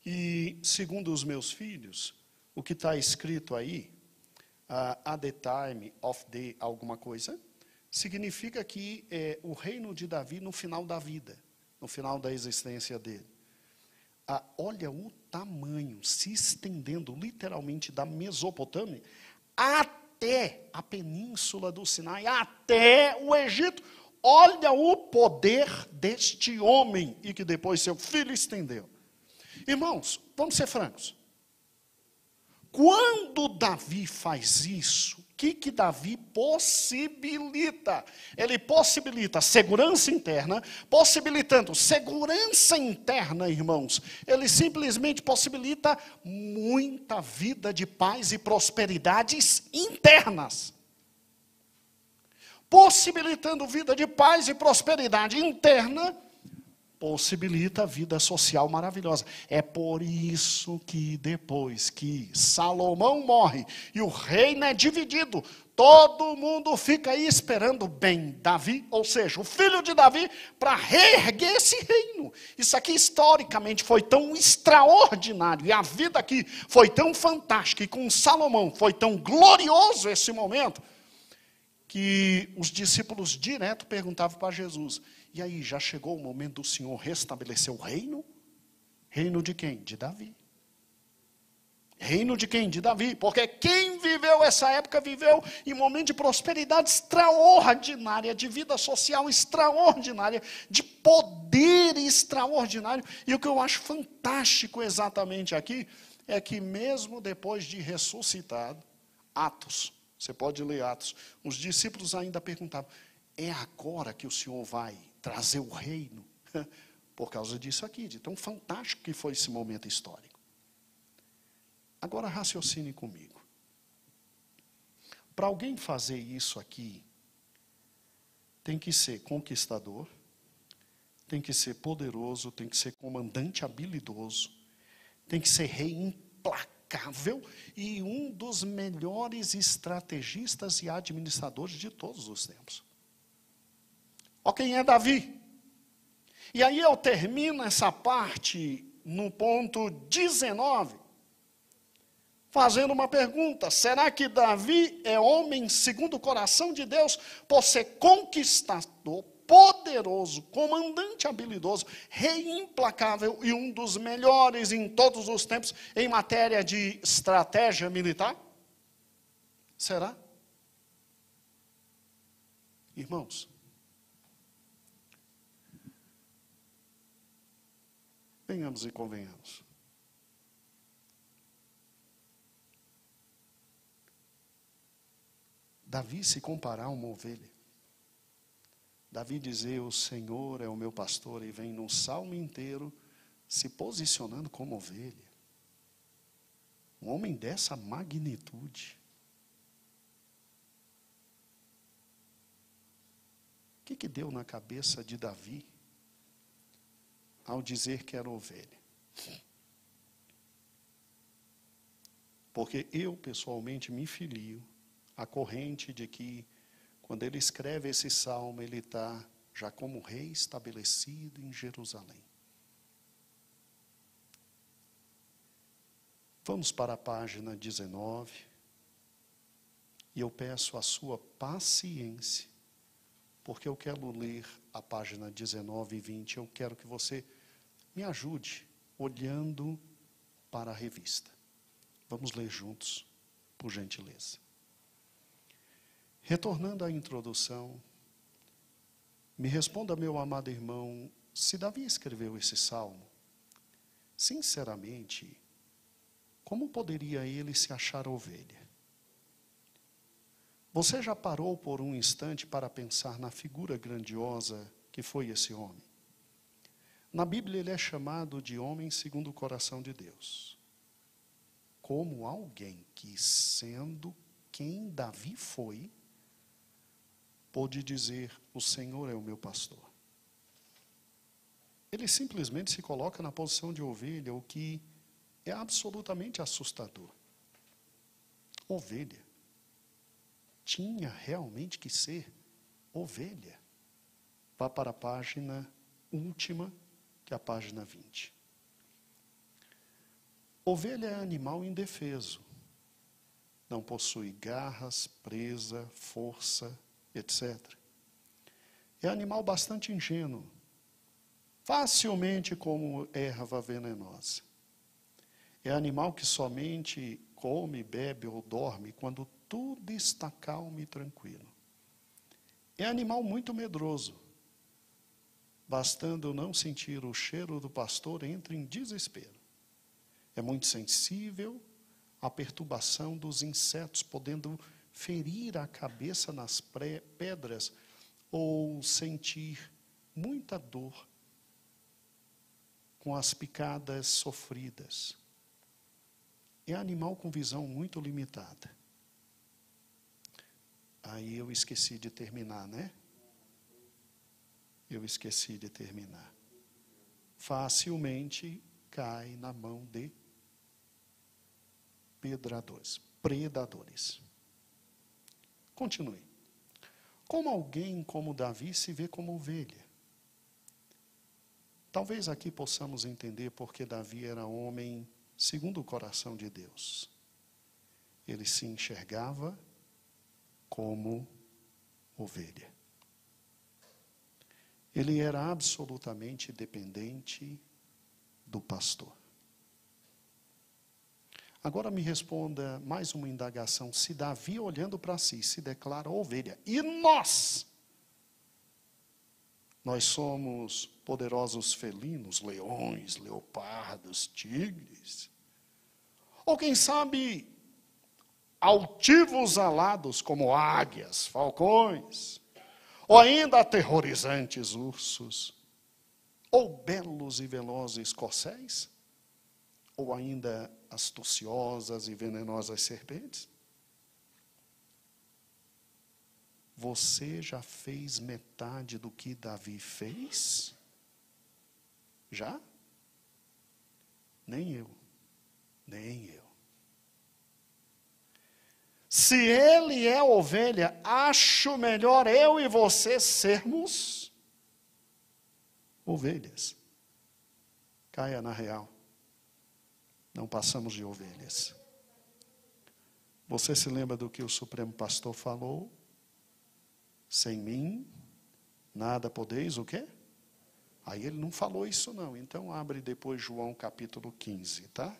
E, segundo os meus filhos, o que está escrito aí, at the time of the alguma coisa, significa que é o reino de Davi no final da vida, no final da existência dele. Olha o tamanho, se estendendo literalmente da Mesopotâmia até a península do Sinai, até o Egito. Olha o poder deste homem, e que depois seu filho estendeu. Irmãos, vamos ser francos. Quando Davi faz isso, o que Davi possibilita? Ele possibilita segurança interna, possibilitando segurança interna, irmãos. Ele simplesmente possibilita muita vida de paz e prosperidades internas. Possibilitando vida de paz e prosperidade interna, possibilita a vida social maravilhosa. É por isso que depois que Salomão morre e o reino é dividido, todo mundo fica aí esperando bem Davi, ou seja, o filho de Davi, para reerguer esse reino. Isso aqui historicamente foi tão extraordinário, e a vida aqui foi tão fantástica, e com Salomão foi tão glorioso esse momento, que os discípulos direto perguntavam para Jesus: e aí, já chegou o momento do Senhor restabelecer o reino? Reino de quem? De Davi. Reino de quem? De Davi. Porque quem viveu essa época, viveu em um momento de prosperidade extraordinária, de vida social extraordinária, de poder extraordinário. E o que eu acho fantástico exatamente aqui, é que mesmo depois de ressuscitado, Atos, você pode ler Atos, os discípulos ainda perguntavam: é agora que o Senhor vai trazer o reino, por causa disso aqui, de tão fantástico que foi esse momento histórico. Agora raciocine comigo. Para alguém fazer isso aqui, tem que ser conquistador, tem que ser poderoso, tem que ser comandante habilidoso, tem que ser rei implacável e um dos melhores estrategistas e administradores de todos os tempos. Ó, quem é Davi? E aí eu termino essa parte no ponto 19, fazendo uma pergunta: será que Davi é homem segundo o coração de Deus, por ser conquistador, poderoso, comandante habilidoso, rei implacável e um dos melhores em todos os tempos em matéria de estratégia militar? Será? Irmãos, venhamos e convenhamos. Davi se comparar a uma ovelha. Davi dizer, o Senhor é o meu pastor, e vem num salmo inteiro se posicionando como ovelha. Um homem dessa magnitude. O que deu na cabeça de Davi ao dizer que era ovelha? Porque eu, pessoalmente, me filio à corrente de que, quando ele escreve esse salmo, ele está já como rei estabelecido em Jerusalém. Vamos para a página 19, e eu peço a sua paciência, porque eu quero ler a página 19 e 20, eu quero que você me ajude olhando para a revista. Vamos ler juntos, por gentileza. Retornando à introdução, me responda, meu amado irmão, se Davi escreveu esse salmo, sinceramente, como poderia ele se achar ovelha? Você já parou por um instante para pensar na figura grandiosa que foi esse homem? Na Bíblia ele é chamado de homem segundo o coração de Deus. Como alguém que, sendo quem Davi foi, pôde dizer, o Senhor é o meu pastor. Ele simplesmente se coloca na posição de ovelha, o que é absolutamente assustador. Ovelha. Tinha realmente que ser ovelha. Vá para a página última, que é a página 20. Ovelha é animal indefeso. Não possui garras, presa, força, etc. É animal bastante ingênuo, facilmente como erva venenosa. É animal que somente come, bebe ou dorme quando tudo está calmo e tranquilo. É animal muito medroso. Bastando não sentir o cheiro do pastor, entra em desespero. É muito sensível à perturbação dos insetos, podendo ferir a cabeça nas pedras ou sentir muita dor com as picadas sofridas. É animal com visão muito limitada. Aí eu esqueci de terminar, né? Eu esqueci de terminar. Facilmente cai na mão de predadores. Continue. Como alguém como Davi se vê como ovelha? Talvez aqui possamos entender porque Davi era homem segundo o coração de Deus. Ele se enxergava como ovelha. Ele era absolutamente dependente do pastor. Agora me responda mais uma indagação. Se Davi, olhando para si, se declara ovelha, e nós somos poderosos felinos, leões, leopardos, tigres, ou quem sabe altivos alados como águias, falcões, ou ainda aterrorizantes ursos, ou belos e velozes corcéis, ou ainda astuciosas e venenosas serpentes? Você já fez metade do que Davi fez? Já? Nem eu. Nem eu. Se ele é ovelha, acho melhor eu e você sermos ovelhas. Caia na real. Não passamos de ovelhas. Você se lembra do que o Supremo Pastor falou? Sem mim, nada podeis, o quê? Aí ele não falou isso não. Então abre depois João capítulo 15, tá?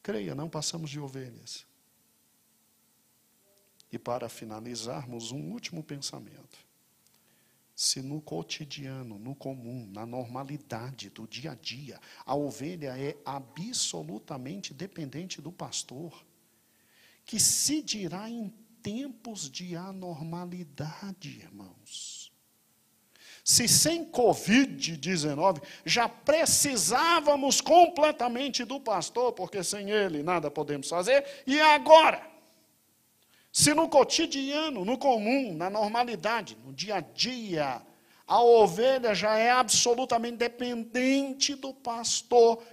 Creia, não passamos de ovelhas. E para finalizarmos, um último pensamento. Se no cotidiano, no comum, na normalidade do dia a dia, a ovelha é absolutamente dependente do pastor, que se dirá em tempos de anormalidade, irmãos. Se sem Covid-19 já precisávamos completamente do pastor, porque sem ele nada podemos fazer, e agora? Se no cotidiano, no comum, na normalidade, no dia a dia, a ovelha já é absolutamente dependente do pastor,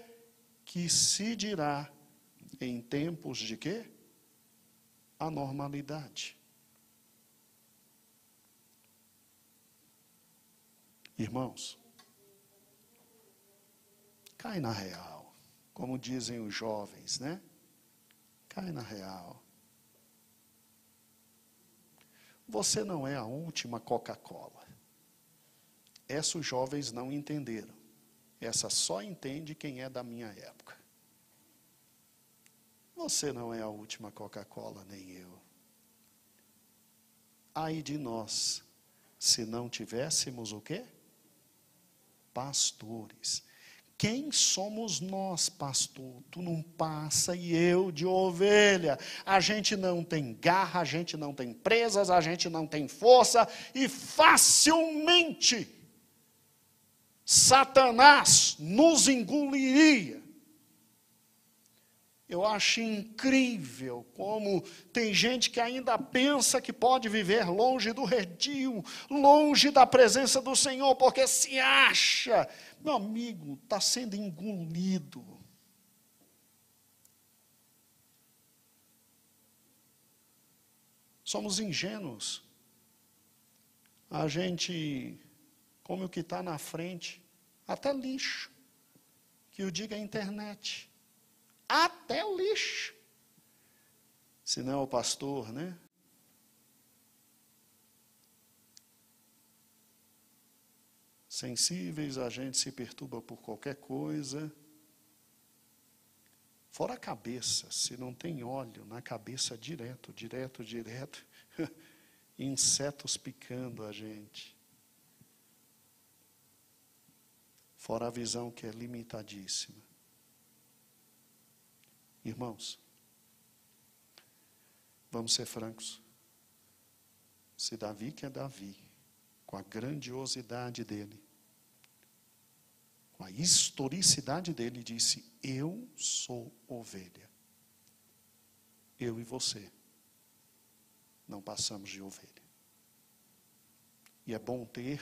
que se dirá em tempos de quê? Anormalidade. Irmãos, cai na real, como dizem os jovens, né? Cai na real. Você não é a última Coca-Cola. Essa os jovens não entenderam. Essa só entende quem é da minha época. Você não é a última Coca-Cola, nem eu. Ai de nós, se não tivéssemos o quê? Pastores. Quem somos nós, pastor? Tu não passa e eu de ovelha. A gente não tem garra, a gente não tem presas, a gente não tem força e facilmente Satanás nos engoliria. Eu acho incrível como tem gente que ainda pensa que pode viver longe do redil, longe da presença do Senhor, porque se acha, meu amigo, está sendo engolido. Somos ingênuos. A gente come o que está na frente, até lixo, que o diga a internet. Até o lixo. Se não é o pastor, né? Sensíveis, a gente se perturba por qualquer coisa. Fora a cabeça, se não tem óleo na cabeça direto, insetos picando a gente. Fora a visão que é limitadíssima. Irmãos, vamos ser francos. Se Davi, que é Davi, com a grandiosidade dele, com a historicidade dele, disse: eu sou ovelha. Eu e você não passamos de ovelha. E é bom ter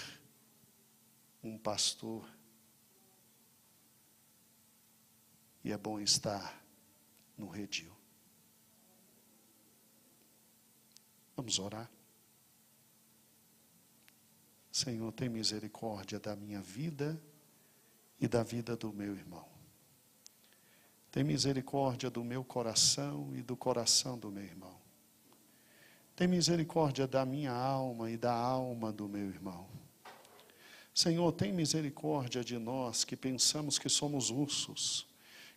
um pastor. E é bom estar no redil. Vamos orar. Senhor, tem misericórdia da minha vida e da vida do meu irmão. Tem misericórdia do meu coração e do coração do meu irmão. Tem misericórdia da minha alma e da alma do meu irmão. Senhor, tem misericórdia de nós que pensamos que somos ursos,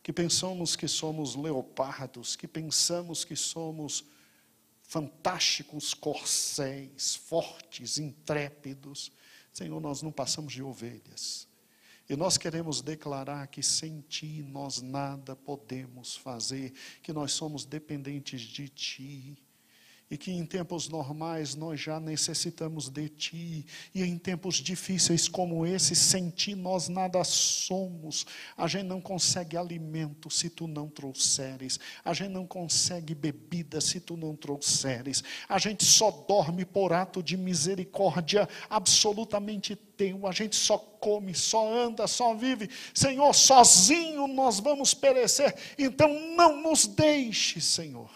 que pensamos que somos leopardos, que pensamos que somos fantásticos corcéis, fortes, intrépidos. Senhor, nós não passamos de ovelhas. E nós queremos declarar que sem Ti nós nada podemos fazer, que nós somos dependentes de Ti. E que em tempos normais nós já necessitamos de Ti. E em tempos difíceis como esse, sem Ti nós nada somos. A gente não consegue alimento se Tu não trouxeres. A gente não consegue bebida se Tu não trouxeres. A gente só dorme por ato de misericórdia absolutamente Teu. A gente só come, só anda, só vive. Senhor, sozinho nós vamos perecer. Então não nos deixe, Senhor.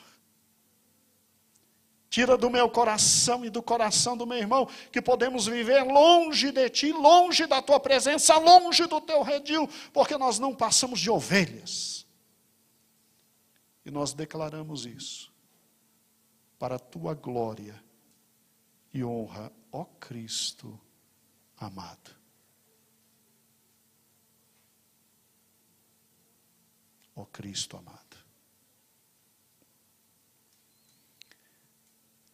Tira do meu coração e do coração do meu irmão, que podemos viver longe de Ti, longe da Tua presença, longe do Teu redil, porque nós não passamos de ovelhas. E nós declaramos isso, para a Tua glória e honra, ó Cristo amado. Ó Cristo amado.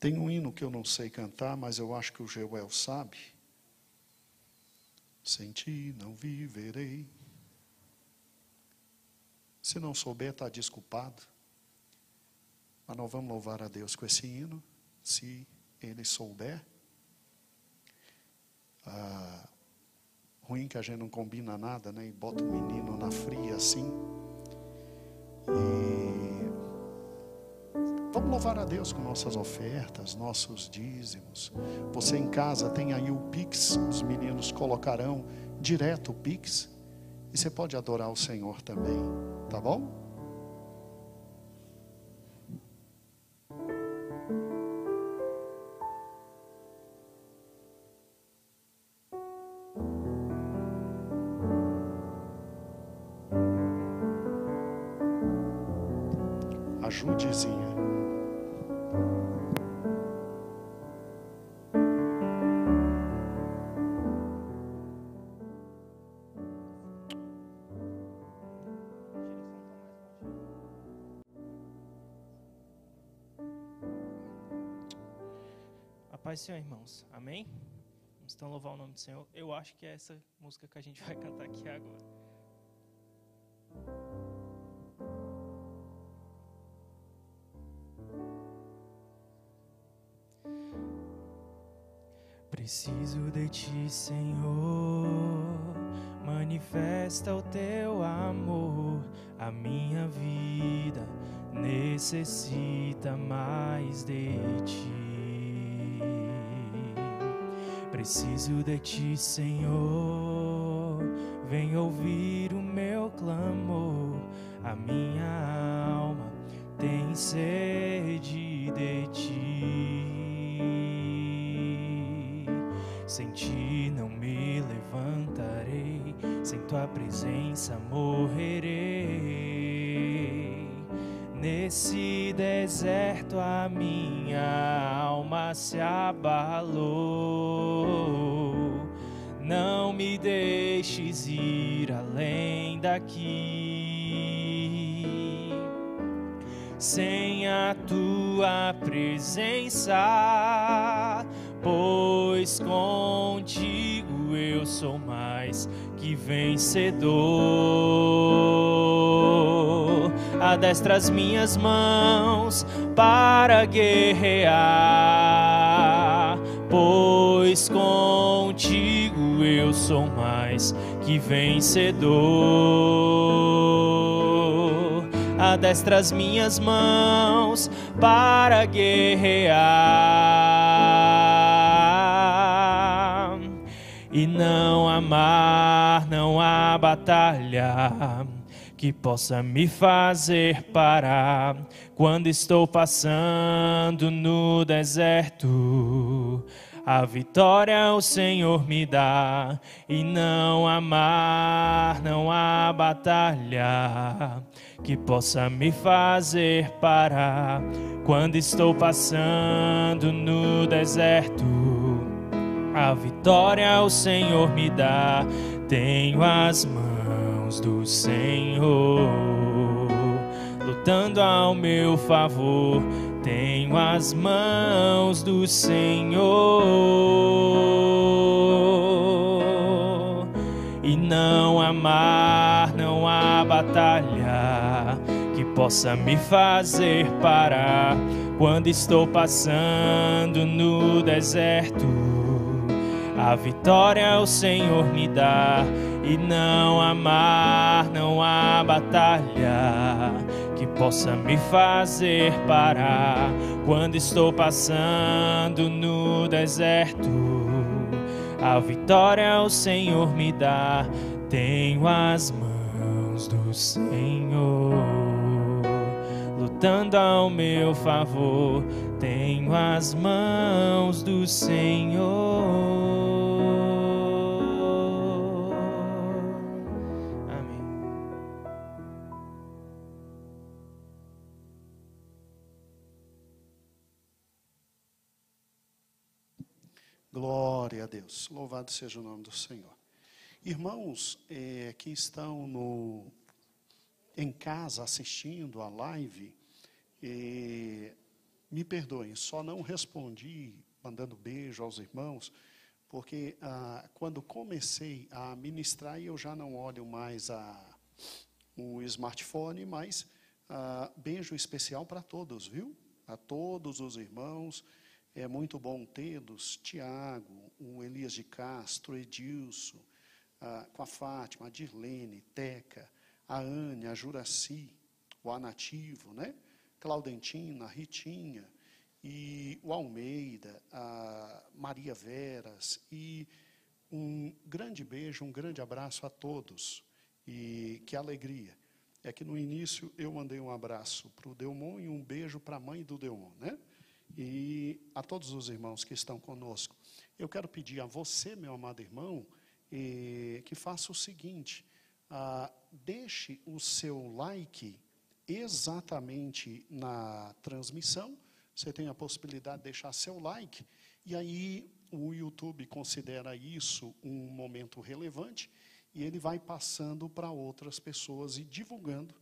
Tem um hino que eu não sei cantar, mas eu acho que o Joel sabe. Sem Ti não viverei. Se não souber, está desculpado. Mas nós vamos louvar a Deus com esse hino, se ele souber. Ruim que a gente não combina nada, né? E bota o menino na fria assim. Vamos louvar a Deus com nossas ofertas, nossos dízimos. Você em casa tem aí o Pix, os meninos colocarão direto o Pix. E você pode adorar o Senhor também, tá bom? Ajudezinha. A paz do Senhor, irmãos. Amém? Vamos então louvar o nome do Senhor. Eu acho que é essa música que a gente vai cantar aqui agora. Preciso de Ti, Senhor, manifesta o Teu amor. A minha vida necessita mais de Ti. Preciso de Ti, Senhor, vem ouvir o meu clamor. A minha alma tem sede de Ti. Sem Ti não me levantarei, sem Tua presença morrerei. Nesse deserto a minha alma se abalou. Não me deixes ir além daqui. Sem a Tua presença, pois contigo eu sou mais que vencedor. Adestra as minhas mãos para guerrear, pois contigo eu sou mais que vencedor. Adestra as minhas mãos para guerrear. E não há mar, não há batalha que possa me fazer parar quando estou passando no deserto. A vitória o Senhor me dá. E não há mar, não há batalha que possa me fazer parar quando estou passando no deserto. A vitória o Senhor me dá. Tenho as mãos do Senhor lutando ao meu favor. Tenho as mãos do Senhor. E não há mar, não há batalha que possa me fazer parar quando estou passando no deserto. A vitória o Senhor me dá, e não há mar, não há batalha que possa me fazer parar. Quando estou passando no deserto, a vitória o Senhor me dá. Tenho as mãos do Senhor lutando ao meu favor. Tenho as mãos do Senhor. Glória a Deus, louvado seja o nome do Senhor. Irmãos que estão em casa assistindo a live, me perdoem, só não respondi mandando beijo aos irmãos, porque quando comecei a ministrar, eu já não olho mais o smartphone, mas beijo especial para todos, viu? A todos os irmãos. É muito bom tê-los, Tiago, o Elias de Castro, Edilson, com a Fátima, a Dirlene, Teca, a Ane, a Juraci, o Anativo, né? Claudentina, a Ritinha, e o Almeida, a Maria Veras, e um grande beijo, um grande abraço a todos, e que alegria. É que no início eu mandei um abraço para o Delmon e um beijo para a mãe do Delmon, né? E a todos os irmãos que estão conosco, eu quero pedir a você, meu amado irmão, que faça o seguinte, deixe o seu like exatamente na transmissão. Você tem a possibilidade de deixar seu like, e aí o YouTube considera isso um momento relevante, e ele vai passando para outras pessoas e divulgando,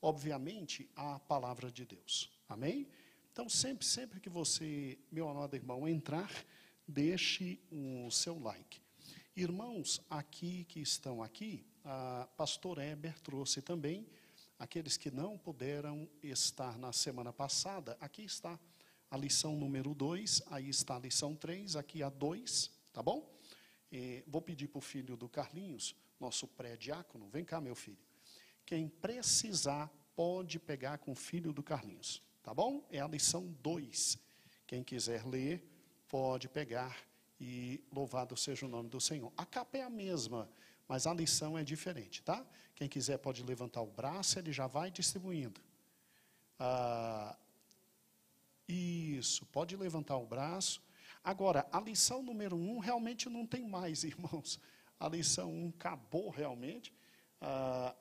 obviamente, a palavra de Deus. Amém? Então, sempre que você, meu amado irmão, entrar, deixe o seu like. Irmãos que estão aqui, pastor Heber trouxe também, aqueles que não puderam estar na semana passada, aqui está a lição número 2, aí está a lição 3, aqui a 2, tá bom? Vou pedir para o filho do Carlinhos, nosso pré-diácono, vem cá, meu filho. Quem precisar, pode pegar com o filho do Carlinhos. Tá bom? É a lição 2. Quem quiser ler, pode pegar, e louvado seja o nome do Senhor. A capa é a mesma, mas a lição é diferente, tá? Quem quiser pode levantar o braço, ele já vai distribuindo. Isso, pode levantar o braço. Agora, a lição número 1 realmente não tem mais, irmãos. A lição 1 acabou realmente,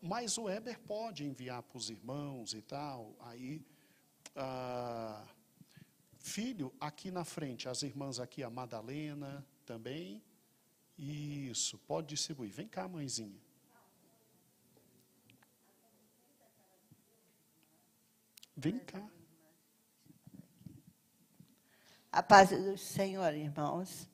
mas o Heber pode enviar para os irmãos e tal, aí... filho, aqui na frente, as irmãs aqui, a Madalena também. Isso, pode distribuir. Vem cá, mãezinha. Vem cá. A paz do Senhor, irmãos.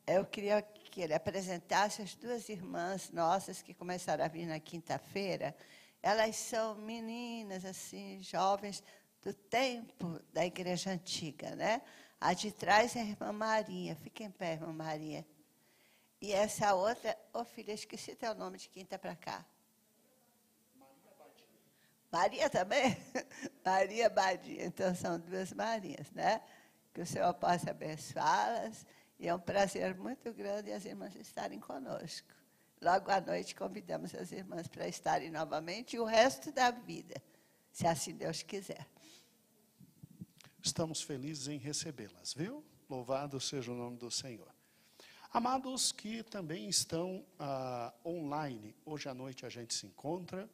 Eu queria que ele apresentasse as duas irmãs nossas que começaram a vir na quinta-feira. Elas são meninas, assim, jovens, do tempo da igreja antiga, né? A de trás é a irmã Maria. Fica em pé, irmã Maria. E essa outra, filha, esqueci teu nome de quem está para cá. Maria também? Maria Badia. Então, são duas Marias, né? Que o Senhor possa abençoá-las. E é um prazer muito grande as irmãs estarem conosco. Logo à noite, convidamos as irmãs para estarem novamente e o resto da vida, se assim Deus quiser. Estamos felizes em recebê-las, viu? Louvado seja o nome do Senhor. Amados que também estão online, hoje à noite a gente se encontra,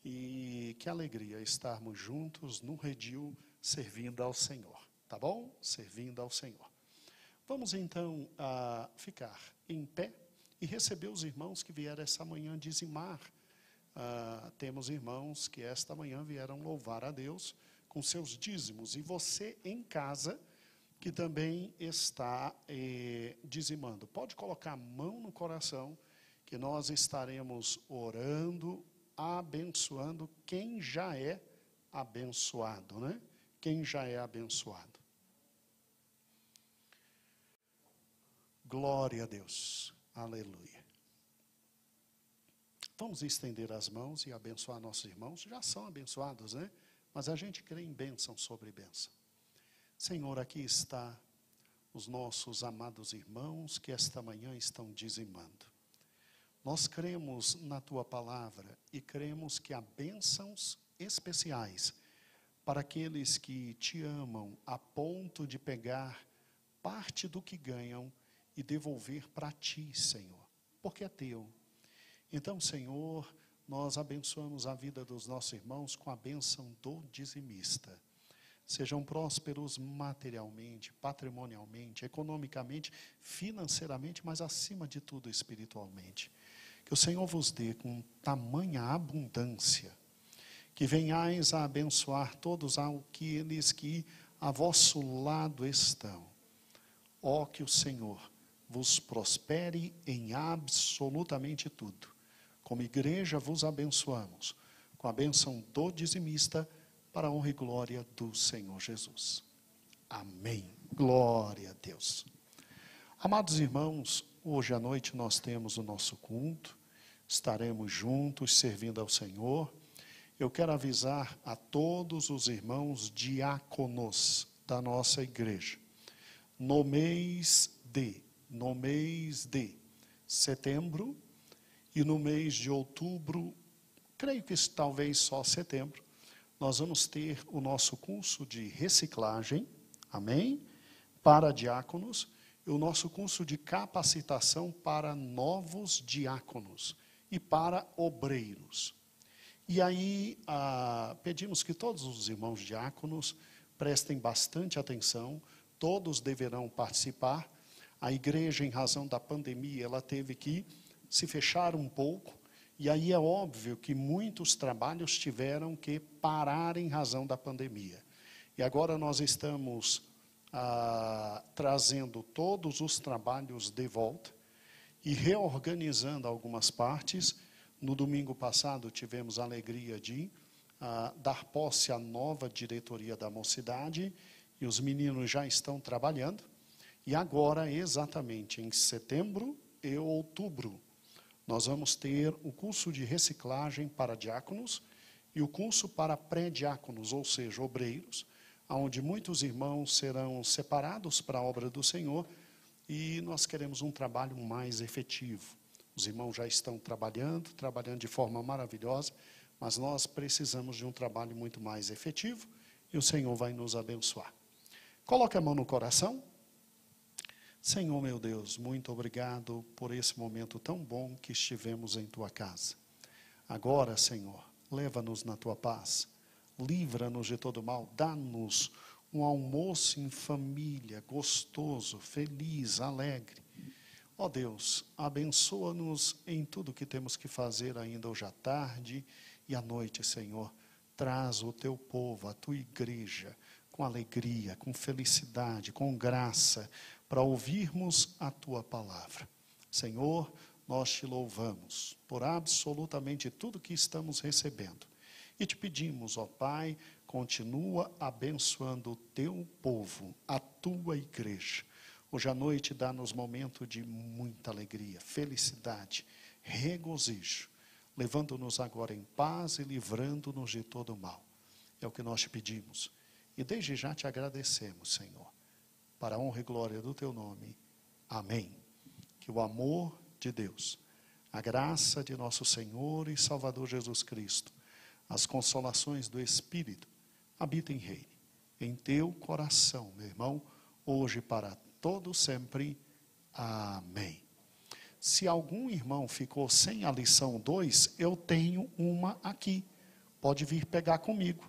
e que alegria estarmos juntos no redil, servindo ao Senhor, tá bom? Servindo ao Senhor. Vamos então ficar em pé e receber os irmãos que vieram essa manhã dizimar. Temos irmãos que esta manhã vieram louvar a Deus com seus dízimos, e você em casa que também está dizimando, pode colocar a mão no coração, que nós estaremos orando, abençoando quem já é abençoado, né? quem já é abençoado. Glória a Deus. Aleluia. Vamos estender as mãos e abençoar nossos irmãos. Já são abençoados, né? Mas a gente crê em bênção sobre bênção. Senhor, aqui está os nossos amados irmãos que esta manhã estão dizimando. Nós cremos na Tua palavra e cremos que há bênçãos especiais para aqueles que Te amam a ponto de pegar parte do que ganham e devolver para Ti, Senhor, porque é Teu. Então, Senhor, nós abençoamos a vida dos nossos irmãos com a bênção do dizimista. Sejam prósperos materialmente, patrimonialmente, economicamente, financeiramente, mas acima de tudo espiritualmente. Que o Senhor vos dê com tamanha abundância, que venhais a abençoar todos aqueles que a vosso lado estão. Ó, que o Senhor vos prospere em absolutamente tudo. Como igreja vos abençoamos, com a bênção do dizimista, para a honra e glória do Senhor Jesus. Amém. Glória a Deus. Amados irmãos, hoje à noite nós temos o nosso culto, estaremos juntos servindo ao Senhor. Eu quero avisar a todos os irmãos diáconos da nossa igreja, no mês de setembro e no mês de outubro, creio que talvez só setembro, nós vamos ter o nosso curso de reciclagem, amém? Para diáconos, e o nosso curso de capacitação para novos diáconos e para obreiros. E aí, pedimos que todos os irmãos diáconos prestem bastante atenção, todos deverão participar. A igreja, em razão da pandemia, ela teve que se fechar um pouco, e aí é óbvio que muitos trabalhos tiveram que parar em razão da pandemia. E agora nós estamos trazendo todos os trabalhos de volta e reorganizando algumas partes. No domingo passado tivemos a alegria de dar posse à nova diretoria da mocidade, e os meninos já estão trabalhando. E agora, exatamente em setembro e outubro, nós vamos ter o curso de reciclagem para diáconos e o curso para pré-diáconos, ou seja, obreiros, onde muitos irmãos serão separados para a obra do Senhor, e nós queremos um trabalho mais efetivo. Os irmãos já estão trabalhando de forma maravilhosa, mas nós precisamos de um trabalho muito mais efetivo, e o Senhor vai nos abençoar. Coloque a mão no coração. Senhor, meu Deus, muito obrigado por esse momento tão bom que estivemos em Tua casa. Agora, Senhor, leva-nos na Tua paz, livra-nos de todo mal, dá-nos um almoço em família, gostoso, feliz, alegre. Ó Deus, abençoa-nos em tudo que temos que fazer ainda hoje à tarde e à noite, Senhor. Traz o Teu povo, a Tua igreja, com alegria, com felicidade, com graça, para ouvirmos a Tua palavra. Senhor, nós Te louvamos por absolutamente tudo que estamos recebendo. E Te pedimos, ó Pai, continua abençoando o Teu povo, a Tua igreja. Hoje à noite dá-nos momento de muita alegria, felicidade, regozijo, levando-nos agora em paz e livrando-nos de todo mal. É o que nós Te pedimos. E desde já Te agradecemos, Senhor. Para a honra e glória do Teu nome. Amém. Que o amor de Deus, a graça de nosso Senhor e Salvador Jesus Cristo, as consolações do Espírito, habitem e reine em teu coração, meu irmão, hoje e para todo sempre. Amém. Se algum irmão ficou sem a lição 2, eu tenho uma aqui. Pode vir pegar comigo.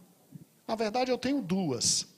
Na verdade, eu tenho duas.